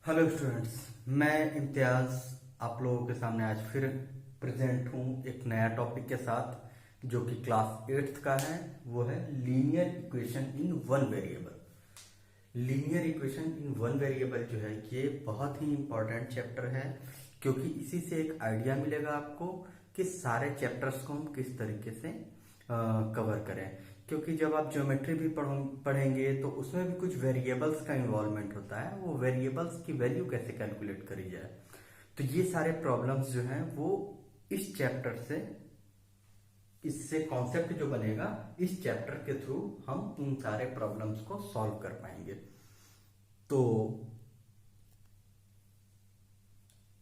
Hello students, मैं इम्तियाज आप लोगों के सामने आज फिर प्रेजेंट हूँ एक नया टॉपिक के साथ जो कि क्लास 8th का है। वो है linear equation in one variable. Linear equation in one variable जो है ये बहुत ही इम्पोर्टेंट चैप्टर है, क्योंकि इसी से एक आइडिया मिलेगा आपको कि सारे चैप्टर्स को हम किस तरीके से कवर करें। क्योंकि जब आप ज्योमेट्री भी पढ़ेंगे तो उसमें भी कुछ वेरिएबल्स का इन्वॉल्वमेंट होता है। वो वेरिएबल्स की वैल्यू कैसे कैलकुलेट करी जाए, तो ये सारे प्रॉब्लम्स जो हैं वो इस चैप्टर से, इससे कॉन्सेप्ट जो बनेगा इस चैप्टर के थ्रू हम उन सारे प्रॉब्लम्स को सॉल्व कर पाएंगे। तो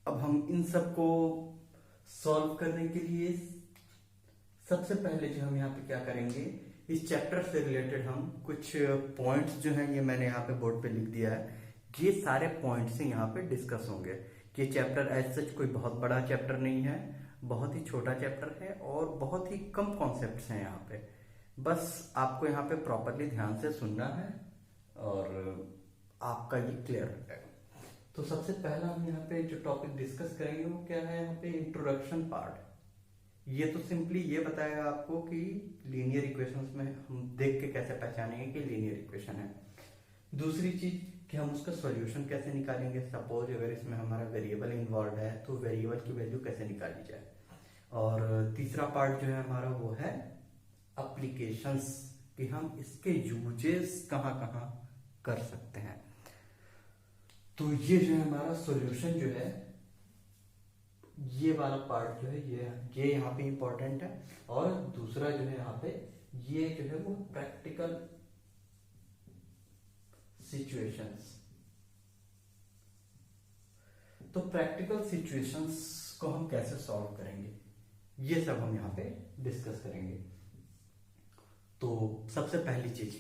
अब हम इन सब को सॉल्व करने के लिए सबसे पहले जो हम यहाँ पे क्या करेंगे, इस चैप्टर से रिलेटेड हम कुछ पॉइंट्स जो हैं ये मैंने यहाँ पे बोर्ड पे लिख दिया है। ये सारे पॉइंट्स ही यहाँ पे डिस्कस होंगे। ये चैप्टर एज सच कोई बहुत बड़ा चैप्टर नहीं है, बहुत ही छोटा चैप्टर है और बहुत ही कम कॉन्सेप्ट्स हैं यहाँ पे। बस आपको यहाँ पे प्रॉपरली ध्यान से सुनना है और आपका ये क्लियर हो जाएगा। तो सबसे पहला हम यहाँ पे जो टॉपिक डिस्कस करेंगे वो क्या है, यहाँ पे इंट्रोडक्शन पार्ट। ये तो सिंपली ये बताएगा आपको कि लीनियर इक्वेशंस में हम देख के कैसे पहचानेंगे कि लीनियर इक्वेशन है। दूसरी चीज कि हम उसका सॉल्यूशन कैसे निकालेंगे। सपोज अगर इसमें हमारा वेरिएबल इन्वॉल्व है तो वेरिएबल की वैल्यू कैसे निकाली जाए। और तीसरा पार्ट जो है हमारा वो है एप्लीकेशंस, कि हम इसके यूजेस कहाँ कहाँ कर सकते हैं। तो ये जो है हमारा सॉल्यूशन जो है, ये वाला पार्ट जो है ये यहाँ पे इंपॉर्टेंट है। और दूसरा जो है यहाँ पे ये जो है वो प्रैक्टिकल सिचुएशंस। तो प्रैक्टिकल सिचुएशंस को हम कैसे सॉल्व करेंगे ये सब हम यहाँ पे डिस्कस करेंगे। तो सबसे पहली चीज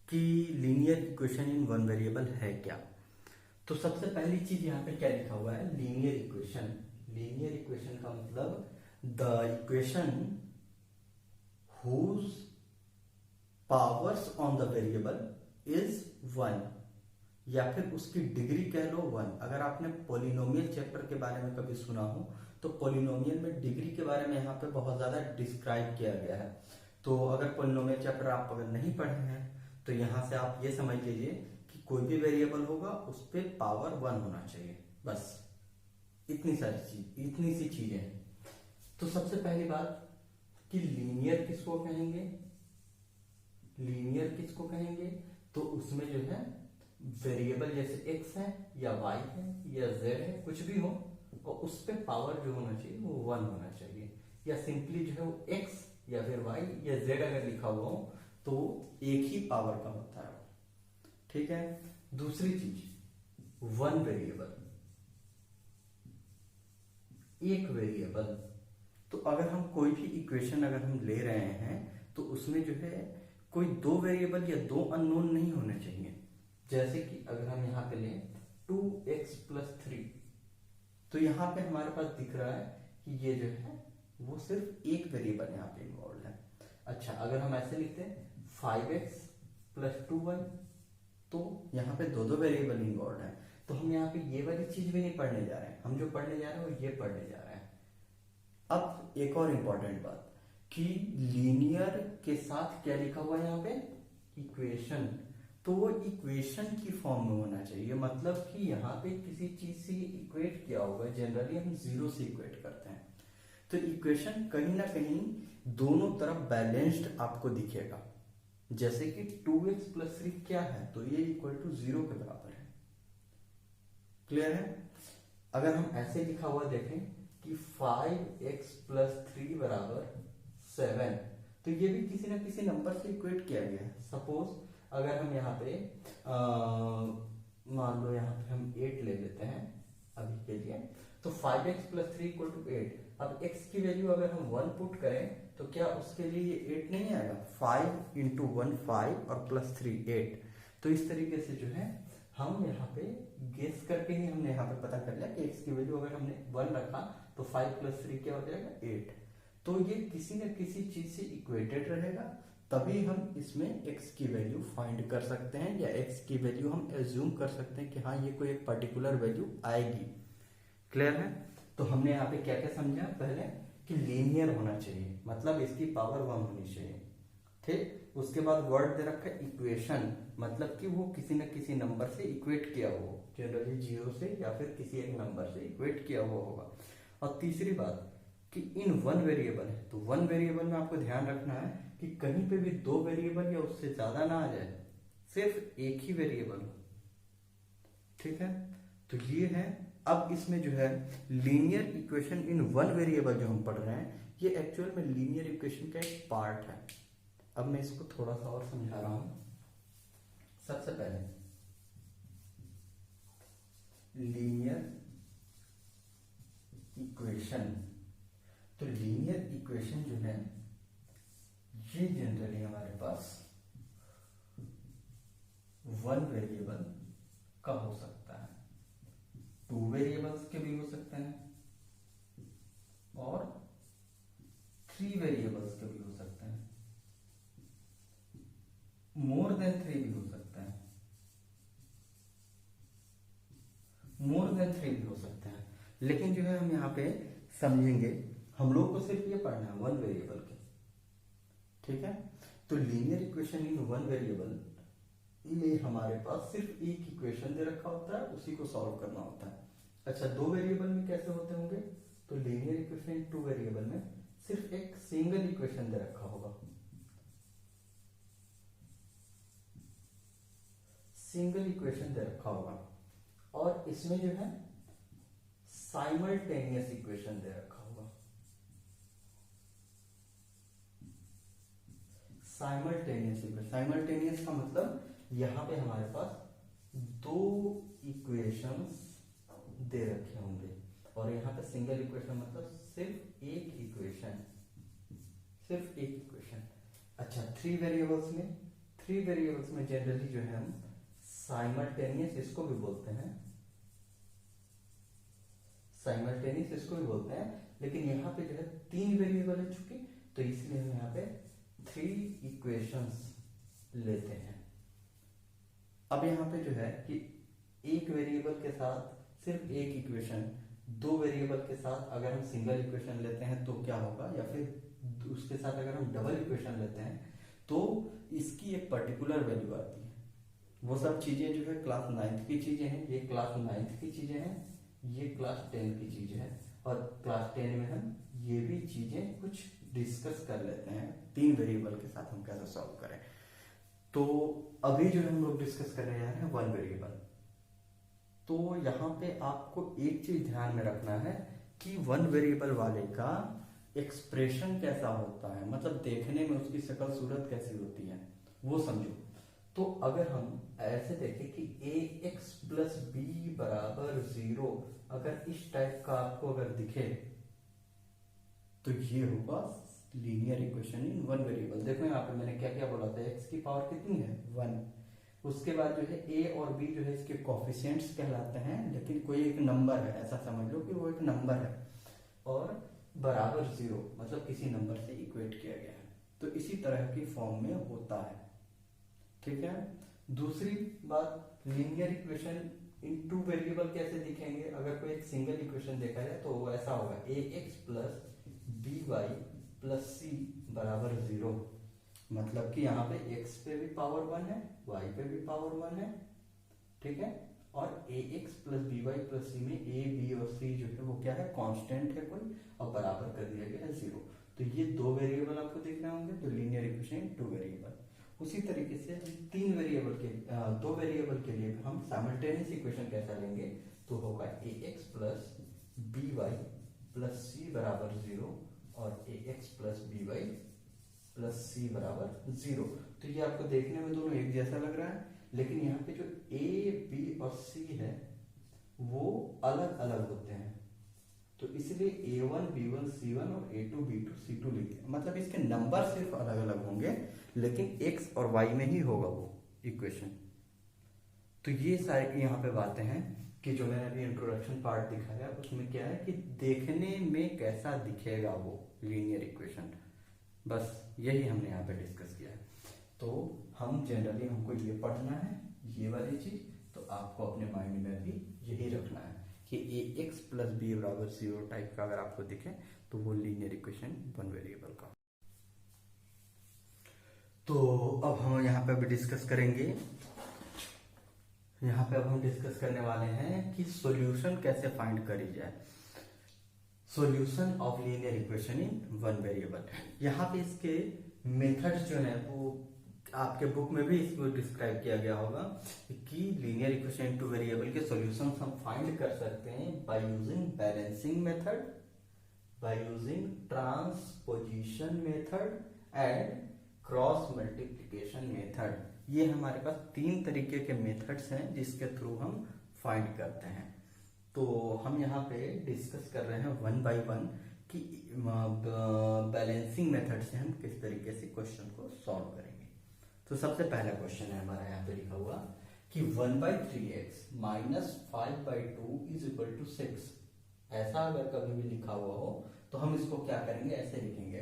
कि linear equation in one variable है क्या। तो सबसे पहली चीज यहाँ पे क्या लिखा हुआ है, लीनियर इक्वेशन। लीनियर इक्वेशन का मतलब the equation whose powers on the variable is one, या फिर उसकी डिग्री कह लो वन। अगर आपने पॉलिनोमियल चैप्टर के बारे में कभी सुना हो तो पॉलिनोमियल में डिग्री के बारे में यहाँ पे बहुत ज्यादा डिस्क्राइब किया गया है। तो अगर पॉलिनोमियल चैप्टर आप अगर नहीं पढ़े हैं तो यहाँ से आप ये समझ लीजिए कि कोई भी वेरिएबल होगा उस पर पावर वन होना चाहिए। बस इतनी सी चीजें। तो सबसे पहली बात कि लीनियर किसको कहेंगे, लीनियर किसको कहेंगे, तो उसमें जो है वेरिएबल जैसे x है या y है या z है, कुछ भी हो, और उस पे पावर जो होना चाहिए वो वन होना चाहिए। या सिंपली जो है वो x या फिर y या z अगर लिखा हुआ हो तो एक ही पावर का होता है। ठीक है। दूसरी चीज, वन वेरिएबल, एक वेरिएबल। तो अगर हम कोई भी इक्वेशन अगर हम ले रहे हैं तो उसमें जो है कोई दो वेरिएबल या दो अननोन नहीं होने चाहिए। जैसे कि अगर हम यहाँ पे लें 2x + 3, तो यहाँ पे हमारे पास दिख रहा है कि ये जो है वो सिर्फ एक वेरिएबल यहाँ पे इन्वॉल्व है। अच्छा, अगर हम ऐसे लिखते हैं 5x + 2y, तो यहाँ पे दो दो वेरिएबल इन्वॉल्व है। तो हम यहाँ पे ये वाली चीज भी नहीं पढ़ने जा रहे हैं, हम जो पढ़ने जा रहे हैं वो ये पढ़ने जा रहे हैं। अब एक और इंपॉर्टेंट बात कि लीनियर के साथ क्या लिखा हुआ है यहाँ पे, इक्वेशन। तो वो इक्वेशन की फॉर्म में होना चाहिए, मतलब कि यहाँ पे किसी चीज से इक्वेट किया होगा। जनरली हम जीरो से इक्वेट करते हैं, तो इक्वेशन कहीं ना कहीं दोनों तरफ बैलेंस्ड आपको दिखेगा। जैसे कि 2x + 3 क्या है, तो ये = 0 के बराबर है। क्लियर है। अगर हम ऐसे लिखा हुआ देखें कि 5x + 3 = 7, तो ये भी किसी ना किसी नंबर से इक्वेट किया गया है। सपोज अगर हम यहाँ पे मान लो यहाँ पे हम 8 ले लेते हैं अभी के लिए, तो 5x + 3 = 8। अब x की वैल्यू अगर हम 1 पुट करें तो क्या उसके लिए 8 नहीं आएगा। 5 × 1 5 और +3 8। तो इस तरीके से जो है हम यहाँ पे गेस करके ही हमने यहाँ पे पता कर लिया कि x की वैल्यू अगर हमने 1 रखा तो 5 + 3 क्या हो जाएगा 8। तो ये किसी न किसी चीज से इक्वेटेड रहेगा, तभी हम इसमें x की वैल्यू फाइंड कर सकते हैं, या x की वैल्यू हम एज्यूम कर सकते हैं कि हाँ ये कोई एक पर्टिकुलर वैल्यू आएगी। क्लियर है? तो हमने यहाँ पे क्या क्या समझा पहले, कि लीनियर होना चाहिए, मतलब इसकी पावर 1 होनी चाहिए। ठीक, उसके बाद वर्ड दे रखा है इक्वेशन, मतलब कि वो किसी न किसी नंबर से इक्वेट किया हुआ, जनरली 0 से या फिर किसी एक नंबर से इक्वेट किया हुआ होगा। और तीसरी बात कि इन वन वेरिएबल है, तो वन वेरिएबल में आपको ध्यान रखना है कि कहीं पे भी दो वेरिएबल या उससे ज्यादा ना आ जाए, सिर्फ एक ही वेरिएबल हो। ठीक है, तो ये है। अब इसमें जो है linear equation in one variable जो हम पढ़ रहे हैं, ये एक्चुअल में लीनियर इक्वेशन का एक पार्ट है। अब मैं इसको थोड़ा सा और समझा रहा हूं। सबसे पहले लीनियर इक्वेशन, तो लीनियर इक्वेशन जो है ये जनरली हमारे पास वन वेरिएबल का हो सकता है, टू वेरिएबल्स के भी हो सकते हैं, और थ्री वेरिएबल्स के भी हो सकते हैं, मोर देन थ्री भी हो सकते हैं, मोर देन थ्री भी हो सकते हैं। लेकिन जो है हम यहाँ पे समझेंगे, हम लोग को सिर्फ ये पढ़ना है वन वेरिएबल के। ठीक है, तो linear equation in one variable में हमारे पास सिर्फ एक इक्वेशन दे रखा होता है, उसी को सॉल्व करना होता है। अच्छा, दो वेरिएबल में कैसे होते होंगे? तो linear equation in two variable में सिर्फ एक सिंगल इक्वेशन दे रखा होगा, सिंगल इक्वेशन दे रखा होगा, और इसमें जो है साइमल्टेनियस इक्वेशन दे रखा होगा। साइमल्टेनियस इक्वेशन, साइमल्टेनियस का मतलब यहां पे हमारे पास दो इक्वेशंस दे रखे होंगे, और यहाँ पे सिंगल इक्वेशन मतलब सिर्फ एक इक्वेशन, सिर्फ एक इक्वेशन। अच्छा, थ्री वेरिएबल्स में, थ्री वेरिएबल्स में जनरली जो है हम साइमल्टेनियस इसको भी बोलते हैं, साइमल्टेनियस इसको भी बोलते हैं, लेकिन यहाँ पे जो है तीन वेरिएबल है चूंकि, तो इसलिए हम यहाँ पे थ्री इक्वेशंस लेते हैं। अब यहाँ पे जो है कि एक वेरिएबल के साथ सिर्फ एक इक्वेशन, दो वेरिएबल के साथ अगर हम सिंगल इक्वेशन लेते हैं तो क्या होगा, या फिर उसके साथ अगर हम डबल इक्वेशन लेते हैं तो इसकी एक पर्टिकुलर वैल्यू आती है। वो सब चीजें जो है क्लास 9th की चीजें हैं, ये क्लास 9th की चीजें हैं, ये क्लास 10 की चीजें हैं, और क्लास 10 में हम ये भी चीजें कुछ डिस्कस कर लेते हैं, तीन वेरिएबल के साथ हम कैसे सॉल्व करें। तो अभी जो हम लोग डिस्कस कर रहे हैं वन वेरिएबल, तो यहाँ पे आपको एक चीज ध्यान में रखना है कि वन वेरिएबल वाले का एक्सप्रेशन कैसा होता है, मतलब देखने में उसकी शक्ल सूरत कैसी होती है वो समझो। तो अगर हम ऐसे देखें कि ए एक्स प्लस बी बराबर 0, अगर इस टाइप का आपको अगर दिखे तो ये होगा linear equation in one variable. देखो यहाँ पे मैंने क्या क्या बोला था, एक्स की पावर कितनी है 1, उसके बाद जो है ए और बी जो है इसके कोफिशिएंट्स कहलाते हैं, लेकिन कोई एक नंबर है, ऐसा समझ लो कि वो एक नंबर है, और बराबर 0 मतलब किसी नंबर से इक्वेट किया गया है। तो इसी तरह की फॉर्म में होता है। ठीक है, दूसरी बात, linear equation in two variable कैसे दिखेंगे? अगर कोई एक सिंगल इक्वेशन देखा जाए तो वो ऐसा होगा, A X plus B Y plus C बराबर 0, मतलब कि यहाँ पे x पे भी पावर 1 है, y पे भी पावर 1 है। ठीक है, और A X plus B Y plus C में a b और c जो है वो क्या है, कांस्टेंट है कोई, और बराबर कर दिया गया है 0। तो ये दो वेरिएबल आपको दिख रहे होंगे, तो लीनियर इक्वेशन टू वेरिएबल। उसी तरीके से तीन वेरिएबल के दो वेरिएबल के लिए हम साइमल्टेनियस इक्वेशन कैसा लेंगे, तो होगा A X plus B Y plus C बराबर 0, और A X plus B Y plus C बराबर 0। तो ये आपको देखने में दोनों एक जैसा लग रहा है, लेकिन यहाँ पे जो ए बी और सी है वो अलग अलग होते हैं, तो इसलिए A1 B1 C1 और A2 B2 C2 लिखते हैं, मतलब इसके नंबर सिर्फ अलग अलग होंगे, लेकिन x और y में ही होगा वो इक्वेशन। तो ये सारी यहाँ पे बातें हैं कि जो मैंने अभी इंट्रोडक्शन पार्ट दिखाया, उसमें क्या है कि देखने में कैसा दिखेगा वो लीनियर इक्वेशन, बस यही हमने यहाँ पे डिस्कस किया है। तो हम जनरली हमको ये पढ़ना है, ये वाली चीज, तो आपको अपने माइंड में भी यही रखना है कि ए एक्स प्लस बी बराबर 0 टाइप का अगर आपको दिखे तो वो लीनियर इक्वेशन वन वेरिएबल का। तो अब हम यहाँ पे अभी डिस्कस करेंगे, यहाँ पे अब हम डिस्कस करने वाले हैं कि सॉल्यूशन कैसे फाइंड करी जाए, solution of linear equation in one variable. यहाँ पे इसके मेथड्स जो है वो आपके बुक में भी इसको डिस्क्राइब किया गया होगा कि linear equation in two variable के सॉल्यूशंस हम फाइंड कर सकते हैं by using balancing method, by using transposition method and cross multiplication method. ये हमारे पास 3 तरीके के मेथड्स हैं जिसके थ्रू हम फाइंड करते हैं। तो हम यहाँ पे डिस्कस कर रहे हैं वन बाय वन कि बैलेंसिंग मेथड से हम किस तरीके से क्वेश्चन को सॉल्व करेंगे। तो सबसे पहला क्वेश्चन है हमारा यहाँ पे लिखा हुआ कि 1/3x minus 5/2 is equal to 6। ऐसा अगर कभी भी लिखा हुआ हो तो हम इसको क्या करेंगे, ऐसे लिखेंगे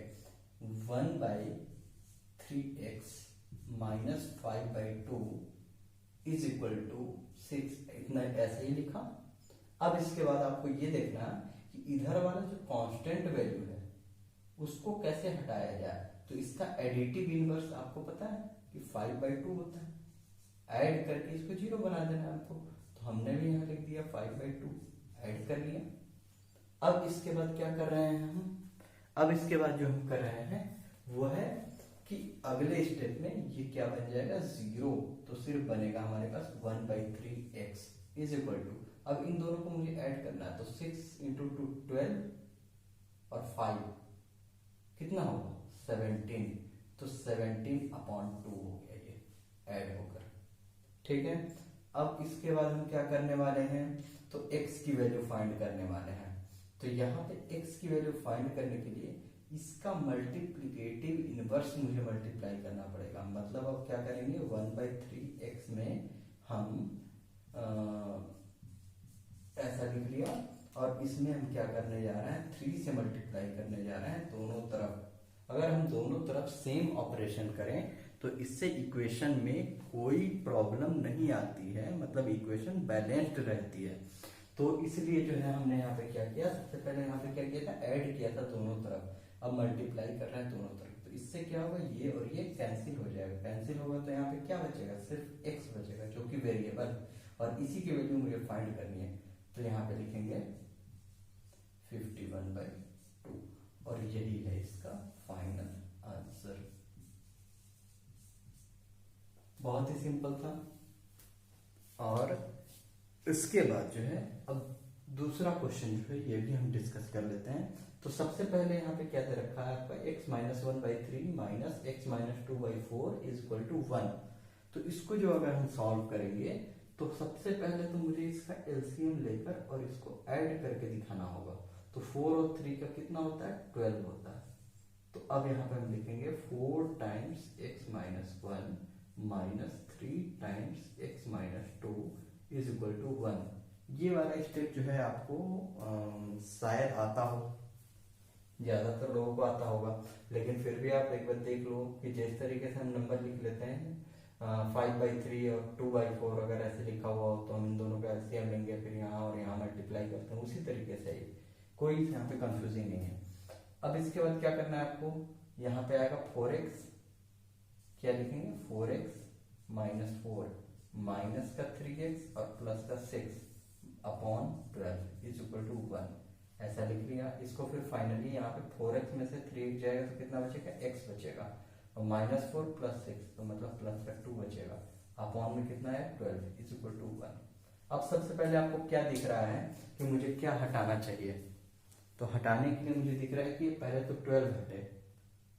1/3x minus 5/2 is equal to 6, इतना ऐसे ही लिखा। अब इसके बाद आपको ये देखना कि इधर वाला जो कांस्टेंट वैल्यू है उसको कैसे हटाया जाए। तो इसका एडिटिव इनवर्स आपको पता है कि 5/2 होता है, ऐड करके इसको 0 बना देना है आपको। तो हमने भी यहाँ लिख दिया 5/2, ऐड कर लिया। अब इसके बाद क्या कर रहे हैं हम, अब इसके बाद जो हम कर रहे हैं वो है कि अगले स्टेप में ये क्या बन जाएगा 0, तो सिर्फ बनेगा हमारे पास 1/3x इज इक्वल टू, अब इन दोनों को मुझे ऐड करना है तो 6 इंटू 2 12 और 5 कितना होगा 17, तो 17/2 हो गया ये ऐड होकर। ठीक है, अब इसके बाद हम क्या करने वाले हैं, तो x की वैल्यू फाइंड करने वाले हैं। तो यहाँ पे x की वैल्यू फाइंड करने के लिए इसका मल्टीप्लिकेटिव इनवर्स मुझे मल्टीप्लाई करना पड़ेगा। मतलब अब क्या करेंगे 1/3x में हम ऐसा लिख लिया और इसमें हम क्या करने जा रहे हैं 3 से मल्टीप्लाई करने जा रहे हैं दोनों तरफ। अगर हम दोनों तरफ सेम ऑपरेशन करें तो इससे इक्वेशन में कोई प्रॉब्लम नहीं आती है, मतलब इक्वेशन बैलेंस्ड रहती है। तो इसलिए जो है हमने यहाँ पे क्या किया, सबसे पहले यहाँ पे क्या किया था, ऐड किया था दोनों तरफ, अब मल्टीप्लाई कर रहे हैं दोनों तरफ। तो इससे क्या होगा, ये और ये कैंसिल हो जाएगा, कैंसिल होगा तो यहाँ पे क्या बचेगा, सिर्फ x बचेगा जो कि वेरिएबल, और इसी की वैल्यू मुझे फाइंड करनी है। तो यहाँ पे लिखेंगे 51/2 और यही है इसका फाइनल आंसर। बहुत ही सिंपल था। और इसके बाद जो है अब दूसरा क्वेश्चन जो है ये भी हम डिस्कस कर लेते हैं। तो सबसे पहले यहाँ पे क्या दे रखा है आपका x minus 1/3 minus x minus 2/4 is equal to 1। तो इसको जो अगर हम सॉल्व करेंगे तो सबसे पहले तो मुझे इसका एलसीएम लेकर और इसको ऐड करके दिखाना होगा। तो 4 और 3 का कितना होता है 12 होता है। तो अब यहाँ पे हम लिखेंगे 4 times x minus 1 minus 3 times x minus 2 is equal to 1। ये वाला स्टेप जो है आपको शायद आता हो, ज्यादातर लोगों को आता होगा, लेकिन फिर भी आप एक बार देख लो कि जिस तरीके से हम नंबर लिख लेते हैं 5/3 और 2/4 अगर ऐसे लिखा हुआ हो तो हम इन दोनों का एलसीएम लेंगे, फिर यहाँ और यहाँ मल्टीप्लाई करते हैं, उसी तरीके से ही कोई यहाँ पे कंफ्यूजिंग नहीं है। अब इसके बाद क्या करना है आपको, यहाँ पे आएगा 4x, क्या लिखेंगे 4x माइनस 4 माइनस का 3x और प्लस का 6 अपॉन 12 इज इक्वल टू 1, ऐसा लिख लिया। इसको फिर फाइनली यहाँ पे 4x में से 3x जाएगा तो कितना बचेगा x बचेगा, और -4 + 6 तो मतलब प्लस का 2 बचेगा, अपॉन में कितना है 12 इज इक्वल टू 1। अब सबसे पहले आपको क्या दिख रहा है कि मुझे क्या हटाना चाहिए, तो हटाने के लिए मुझे दिख रहा है कि पहले तो 12 हटे,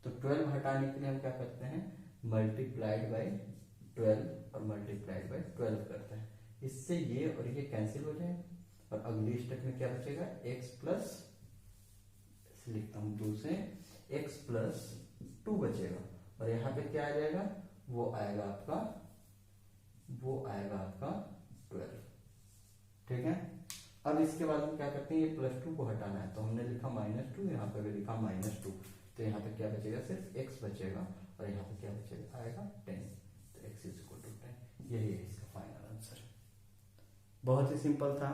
तो 12 हटाने के लिए हम क्या करते हैं मल्टीप्लाइड बाई 12 और मल्टीप्लाइड बाई 12 करते हैं, इससे ये और ये कैंसिल हो जाएगा। और अगली स्टेप में क्या बचेगा x प्लस, लिखता हूँ 2 से x प्लस 2 बचेगा, और यहाँ पे क्या आ जाएगा, वो आएगा आपका 12। ठीक है, अब इसके बाद हम क्या करते हैं, ये +2 को हटाना है, तो हमने लिखा -2, यहाँ पे भी लिखा -2, तो यहाँ पे क्या बचेगा, सिर्फ x बचेगा और यहाँ पे क्या बचेगा, आएगा 10। तो x इज इक्वल टू 10। यही है इसका फाइनल आंसर। बहुत ही सिंपल था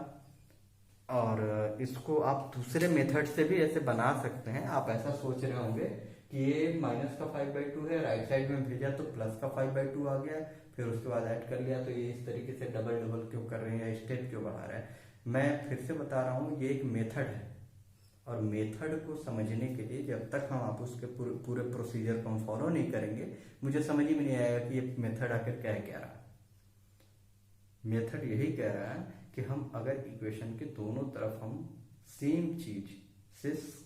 और इसको आप दूसरे मेथड से भी ऐसे बना सकते हैं। आप ऐसा सोच रहे होंगे कि ये माइनस का 5/2 है, राइट साइड में भेजा तो प्लस का 5/2 आ गया, फिर उसके बाद ऐड कर लिया, तो ये इस तरीके से डबल डबल क्यों कर रहे हैं या स्टेप क्यों बढ़ा रहे हैं। मैं फिर से बता रहा हूँ, ये एक मेथड है और मेथड को समझने के लिए जब तक हम आप उसके पूरे प्रोसीजर को हम फॉलो नहीं करेंगे, मुझे समझ ही में नहीं आएगा कि ये मेथड आखिर क्या कह रहा है। मेथड यही कह रहा है कि हम अगर इक्वेशन के दोनों तरफ हम सेम चीज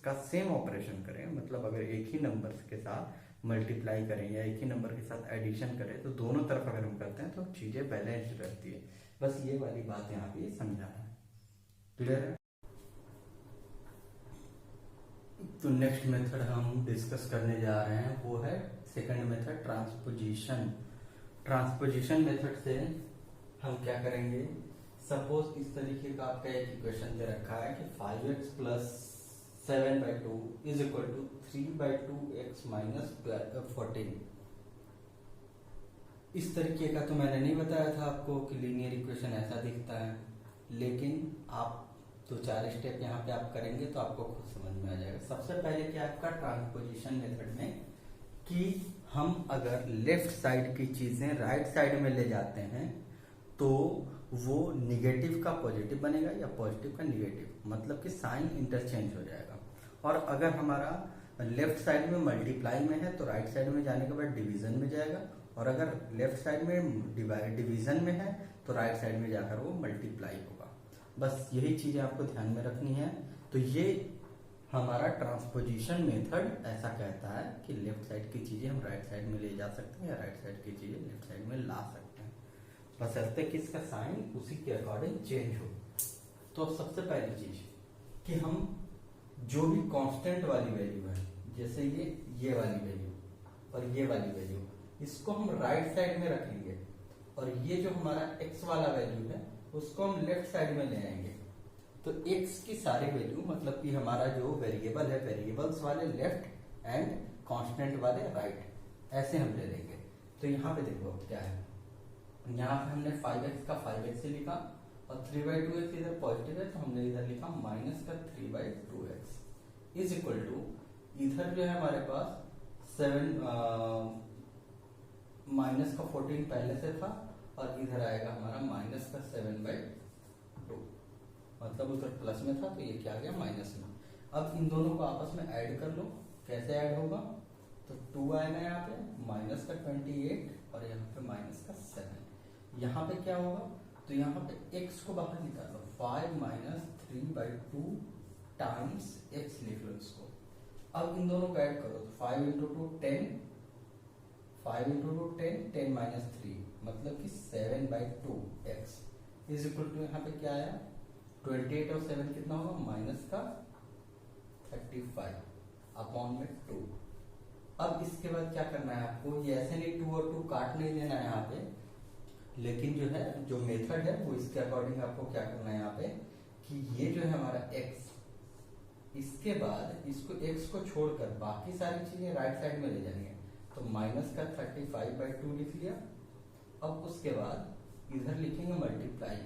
का सेम ऑपरेशन करें, मतलब अगर एक ही नंबर के साथ मल्टीप्लाई करें या एक ही नंबर के साथ एडिशन करें, तो दोनों तरफ अगर हम करते हैं तो चीजें बैलेंस्ड रहती है। बस ये वाली बात यहाँ पे समझाना है। क्लियर है? तो नेक्स्ट मेथड हम डिस्कस करने जा रहे हैं वो है second method, transposition. Transposition method से हम क्या करेंगे, सपोज इस तरीके का आपका एक इक्वेशन दे रखा है कि 5x plus 7/2 is equal to 3/2x minus 14। इस तरीके का तो मैंने नहीं बताया था आपको कि लीनियर इक्वेशन ऐसा दिखता है, लेकिन आप 2-4 स्टेप यहाँ पे आप करेंगे तो आपको खुद समझ में आ जाएगा। सबसे पहले क्या आपका ट्रांसपोजिशन मेथड में कि हम अगर लेफ्ट साइड की चीजें राइट साइड में ले जाते हैं तो वो निगेटिव का पॉजिटिव बनेगा या पॉजिटिव का निगेटिव, मतलब कि साइन इंटरचेंज हो जाएगा। और अगर हमारा लेफ्ट साइड में मल्टीप्लाई में है तो राइट साइड में जाने के बाद डिवीजन में जाएगा, और अगर लेफ्ट साइड में डिवीजन में है तो राइट साइड में जाकर वो मल्टीप्लाई होगा। बस यही चीजें आपको ध्यान में रखनी है। तो ये हमारा ट्रांसपोजिशन मेथड ऐसा कहता है कि लेफ्ट साइड की चीजें हम राइट साइड में ले जा सकते हैं या राइट साइड की चीजें लेफ्ट साइड में ला सकते हैं, बशर्ते कि इसका साइन उसी के अकॉर्डिंग चेंज हो। तो सबसे पहली चीज कि हम जो भी कांस्टेंट वाली वैल्यू है, जैसे ये वाली वैल्यू और ये वाली वैल्यू, इसको हम राइट साइड में रखेंगे और ये जो हमारा x वाला वैल्यू है उसको हम लेफ्ट साइड में ले आएंगे। तो x की सारी वैल्यू, मतलब कि हमारा जो वेरिएबल है, वेरिएबल्स वाले लेफ्ट एंड कांस्टेंट वाले राइट, ऐसे हम ले लेंगे। तो यहाँ पे देखो क्या है, यहाँ पे हमने 5x का 5x से लिखा और 3/2x इधर पॉजिटिव है तो हमने इधर लिखा माइनस का 3/2x इज इक्वल टू, इधर जो है हमारे पास 7 माइनस का 14 पहले से था और इधर आएगा हमारा माइनस का 7/2, मतलब उधर प्लस में था तो ये क्या आ गया माइनस में। अब इन दोनों को आपस में ऐड कर लो, कैसे ऐड होगा, तो 2 आएगा यहाँ पे, माइनस का 28 और यहाँ पे माइनस का 7। यहाँ पे क्या होगा, तो यहाँ पे x को बाहर निकाल लो, 5 माइनस 3/2 टाइम्स x लिख लो इसको। अब इन दोनों को ऐड करो तो 5 इंटू 2 10, 5 इंटू 2 10, 10 माइनस 3 मतलब कि 7/2x इज इक्वल टू, यहाँ पे क्या आया 28 और 7 कितना होगा माइनस का 35 अपॉन में 2। अब इसके बाद क्या करना है आपको, ये ऐसे नहीं 2 और 2 काट नहीं देना है यहाँ पे, लेकिन जो है जो मेथड है वो इसके अकॉर्डिंग आपको क्या करना है यहाँ पे कि ये जो है हमारा x, इसके बाद इसको x को छोड़कर बाकी सारी चीजें राइट साइड में ले जानी है। तो माइनस का 35/2 लिख लिया। अब उसके बाद इधर लिखेंगे मल्टीप्लाई,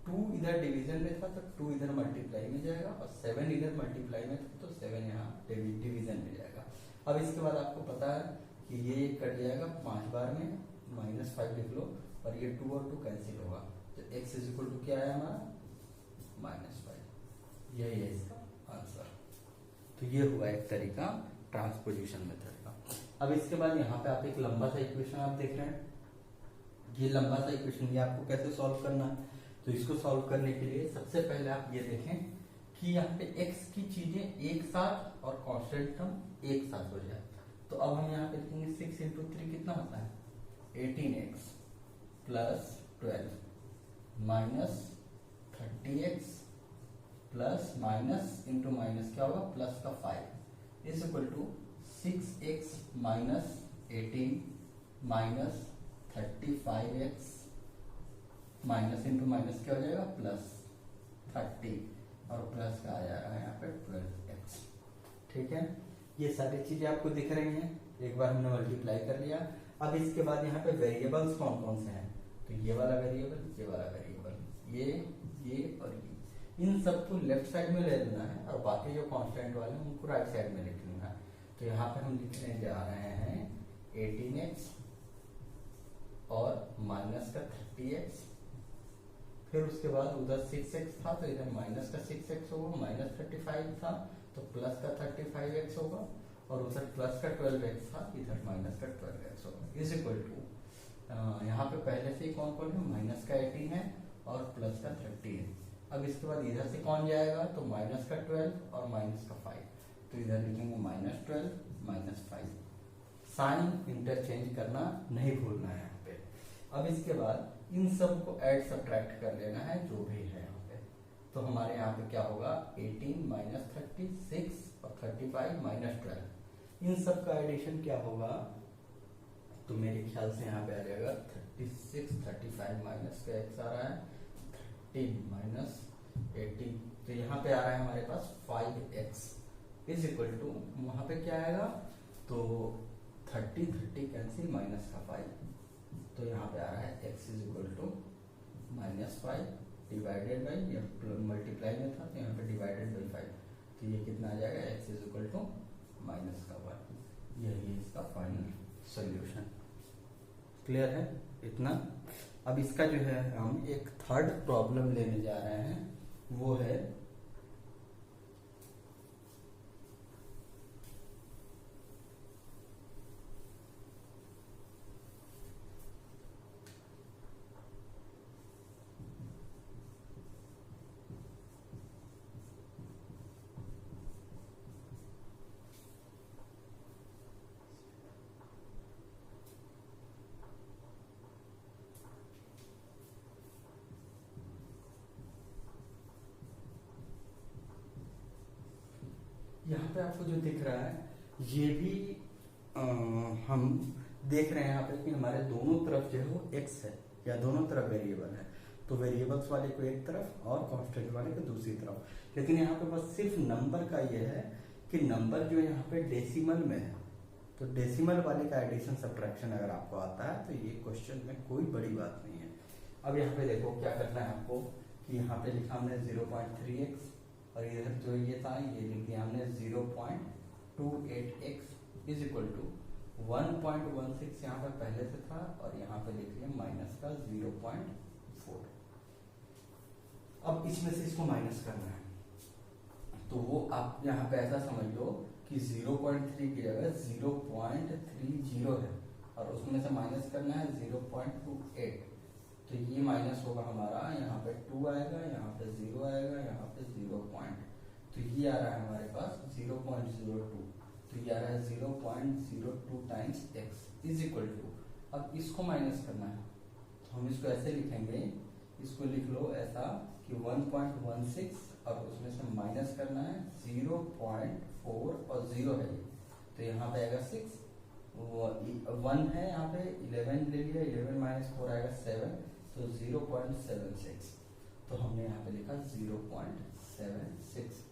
2 इधर डिवीजन में था तो 2 इधर मल्टीप्लाई में जाएगा और 7 इधर मल्टीप्लाई में था तो 7 यहाँ डिवीजन में जाएगा। अब इसके बाद आपको पता है कि ये कट जाएगा 5 बार में, -5 लिख लो और ये 2 और 2 कैंसिल होगा तो x इज इक्वल टू क्या है हमारा -5। यही है इसका आंसर। तो ये हुआ एक तरीका ट्रांसपोजिशन मेथड का। अब इसके बाद यहाँ पे आप एक लंबा सा इक्वेशन आप देख रहे हैं, ये लंबा सा इक्वेशन ये आपको कैसे सॉल्व करना है। तो इसको सॉल्व करने के लिए सबसे पहले आप ये देखें कि यहाँ पे x की चीजें एक साथ और कांस्टेंट टर्म एक साथ हो जाए। तो अब हम यहाँ पे लिखेंगे 6 इंटू 3 कितना होता है 18x plus 12 minus 30x plus minus into minus क्या होगा प्लस का 5 is equal to 6x minus 18 minus 35x minus into minus क्या हो जाएगा प्लस 30 और प्लस का आ जाएगा यहाँ पे 12x। ठीक है, ये सारी चीजें आपको दिख रही हैं। एक बार हमने मल्टीप्लाई कर लिया। अब इसके बाद यहाँ पे वेरिएबल्स कौन कौन से हैं, तो ये वाला वेरिएबल, ये वाला वेरिएबल, ये और ये, इन सबको लेफ्ट साइड में ले लेना है और बाकी जो कांस्टेंट वाले हैं उनको राइट साइड में लिख लेना है। तो यहाँ पे हम लिखने जा रहे हैं 18x और माइनस का 30x, फिर उसके बाद उधर 6x था तो इधर माइनस का 6x होगा, माइनस 35 था तो प्लस का 35x होगा, और उधर प्लस का 12x था, इधर माइनस का 12x होगा, इज इक्वल टू यहाँ पे पहले से ही कौन कौन है, माइनस का 18 है और प्लस का 30 है। अब इसके बाद इधर से कौन जाएगा, तो माइनस का 12 और माइनस का 5, तो इधर लिखेंगे माइनस 12 माइनस 5। साइन इंटरचेंज करना नहीं भूलना है यहाँ पे। अब इसके बाद इन सब को ऐड सब्ट्रैक्ट कर लेना है जो भी है यहाँ पे। तो हमारे यहाँ पे क्या होगा, 18 माइनस 36 और 35 माइनस 12, इन सब का एडिशन क्या होगा, तो मेरे ख्याल से यहाँ पे आ जाएगा 36, 35 माइनस का x आ रहा है 13 माइनस 18, तो यहाँ पे आ रहा है हमारे पास 5x इज इक्वल टू, वहां पे क्या आएगा, तो 30 कैंसिल माइनस का 5, तो यहाँ पे आ रहा है x is equal to minus 5 divided by, ये मल्टीप्लाई में था तो यहाँ पे डिवाइडेड बाई 5, तो ये कितना आ जाएगा, x is equal to minus का 1। यही है इसका फाइनल सोल्यूशन। क्लियर है इतना। अब इसका जो है हम एक थर्ड प्रॉब्लम लेने जा रहे हैं, वो है यहाँ पे आपको जो दिख रहा है ये भी हम देख रहे हैं यहाँ पे कि हमारे दोनों तरफ जो है वो x है या दोनों तरफ वेरिएबल है, तो वेरिएबल्स वाले को एक तरफ और कांस्टेंट वाले को दूसरी तरफ। लेकिन यहाँ पे बस सिर्फ नंबर का ये है कि नंबर जो यहाँ पे डेसिमल में है, तो डेसिमल वाले का एडिशन सब्ट्रैक्शन अगर आपको आता है तो ये क्वेश्चन में कोई बड़ी बात नहीं है। अब यहाँ पे देखो क्या करना है आपको, कि यहाँ पे लिखा हमने 0.3x और इधर जो ये था ये लिख दिया हमने 0.28x इज इक्वल टू 1.16 यहाँ पे पहले से था और यहाँ पे लिख लिया माइनस का 0.4। अब इसमें से इसको माइनस करना है, तो वो आप यहाँ पे ऐसा समझ लो कि 0.3 की जगह 0.30 है और उसमें से माइनस करना है 0.28, तो ये माइनस होगा हमारा, यहाँ पे 2 आएगा, यहाँ पे 0 आएगा, यहाँ पे 0 पॉइंट, तो ये आ रहा है हमारे पास 0.02, तो ये आ रहा है 0.02 times x is equal to, अब इसको माइनस करना है तो हम इसको ऐसे लिखेंगे, इसको लिख लो ऐसा कि 1.16 और उसमें से माइनस करना है 0.4 और 0 है, तो यहाँ पे आएगा 6, 1 है यहाँ पे 11 ले लिया, 11 माइनस 4 आएगा 7, तो 0.76, तो हमने यहाँ पे लिखा 0.76।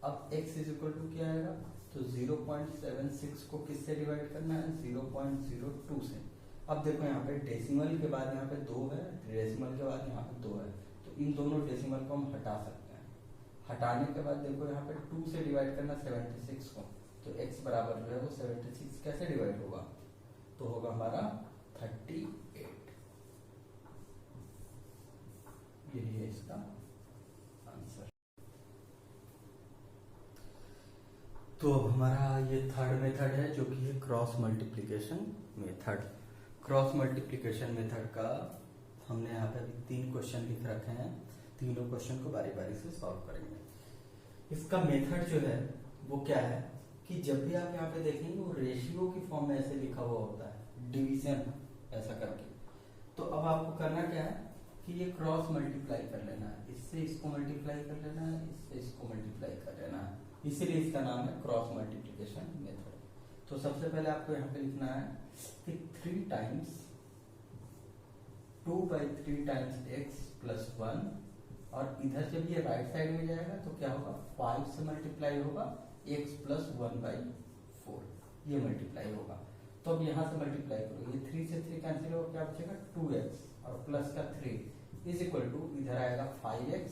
अब x इज इक्वल टू क्या आएगा, तो 0.76 को किससे डिवाइड करना है, 0.02 से। अब देखो यहाँ पे डेसिमल के बाद यहाँ पे 2 है, डेसिमल के बाद यहाँ पे 2 है, तो इन दोनों डेसिमल को हम हटा सकते हैं। हटाने के बाद देखो यहाँ पे 2 से डिवाइड करना 76 को, तो x बराबर जो है वो 76 कैसे डिवाइड होगा, तो होगा हमारा 38। यही है इसका आंसर। तो अब हमारा ये थर्ड मेथड है जो कि है cross multiplication method. Cross multiplication method का हमने यहाँ पे अभी 3 क्वेश्चन लिख रखे हैं, तीनों क्वेश्चन को बारी बारी से सॉल्व करेंगे। इसका मेथड जो है वो क्या है कि जब भी आप यहाँ पे देखेंगे वो रेशियो की फॉर्म में ऐसे लिखा हुआ होता है, डिवीजन ऐसा करके। तो अब आपको करना क्या है कि ये क्रॉस मल्टीप्लाई कर लेना है, इससे इसको मल्टीप्लाई कर लेना है, इससे इसको मल्टीप्लाई कर लेना है, इसीलिए इसका नाम है क्रॉस मल्टीप्लिकेशन मेथड। तो सबसे पहले आपको यहाँ पे लिखना है कि 3 टाइम्स 2/3 टाइम्स x प्लस 1, और इधर जब ये राइट साइड में जाएगा तो क्या होगा, 5 से मल्टीप्लाई होगा x प्लस 1/5। 4, ये मल्टीप्लाई होगा। तो अब यहाँ से मल्टीप्लाई करो, ये 3 से 3 कैंसिल होगा, क्या बचेगा 2x और प्लस का 3 इज इक्वल टू इधर आएगा 5x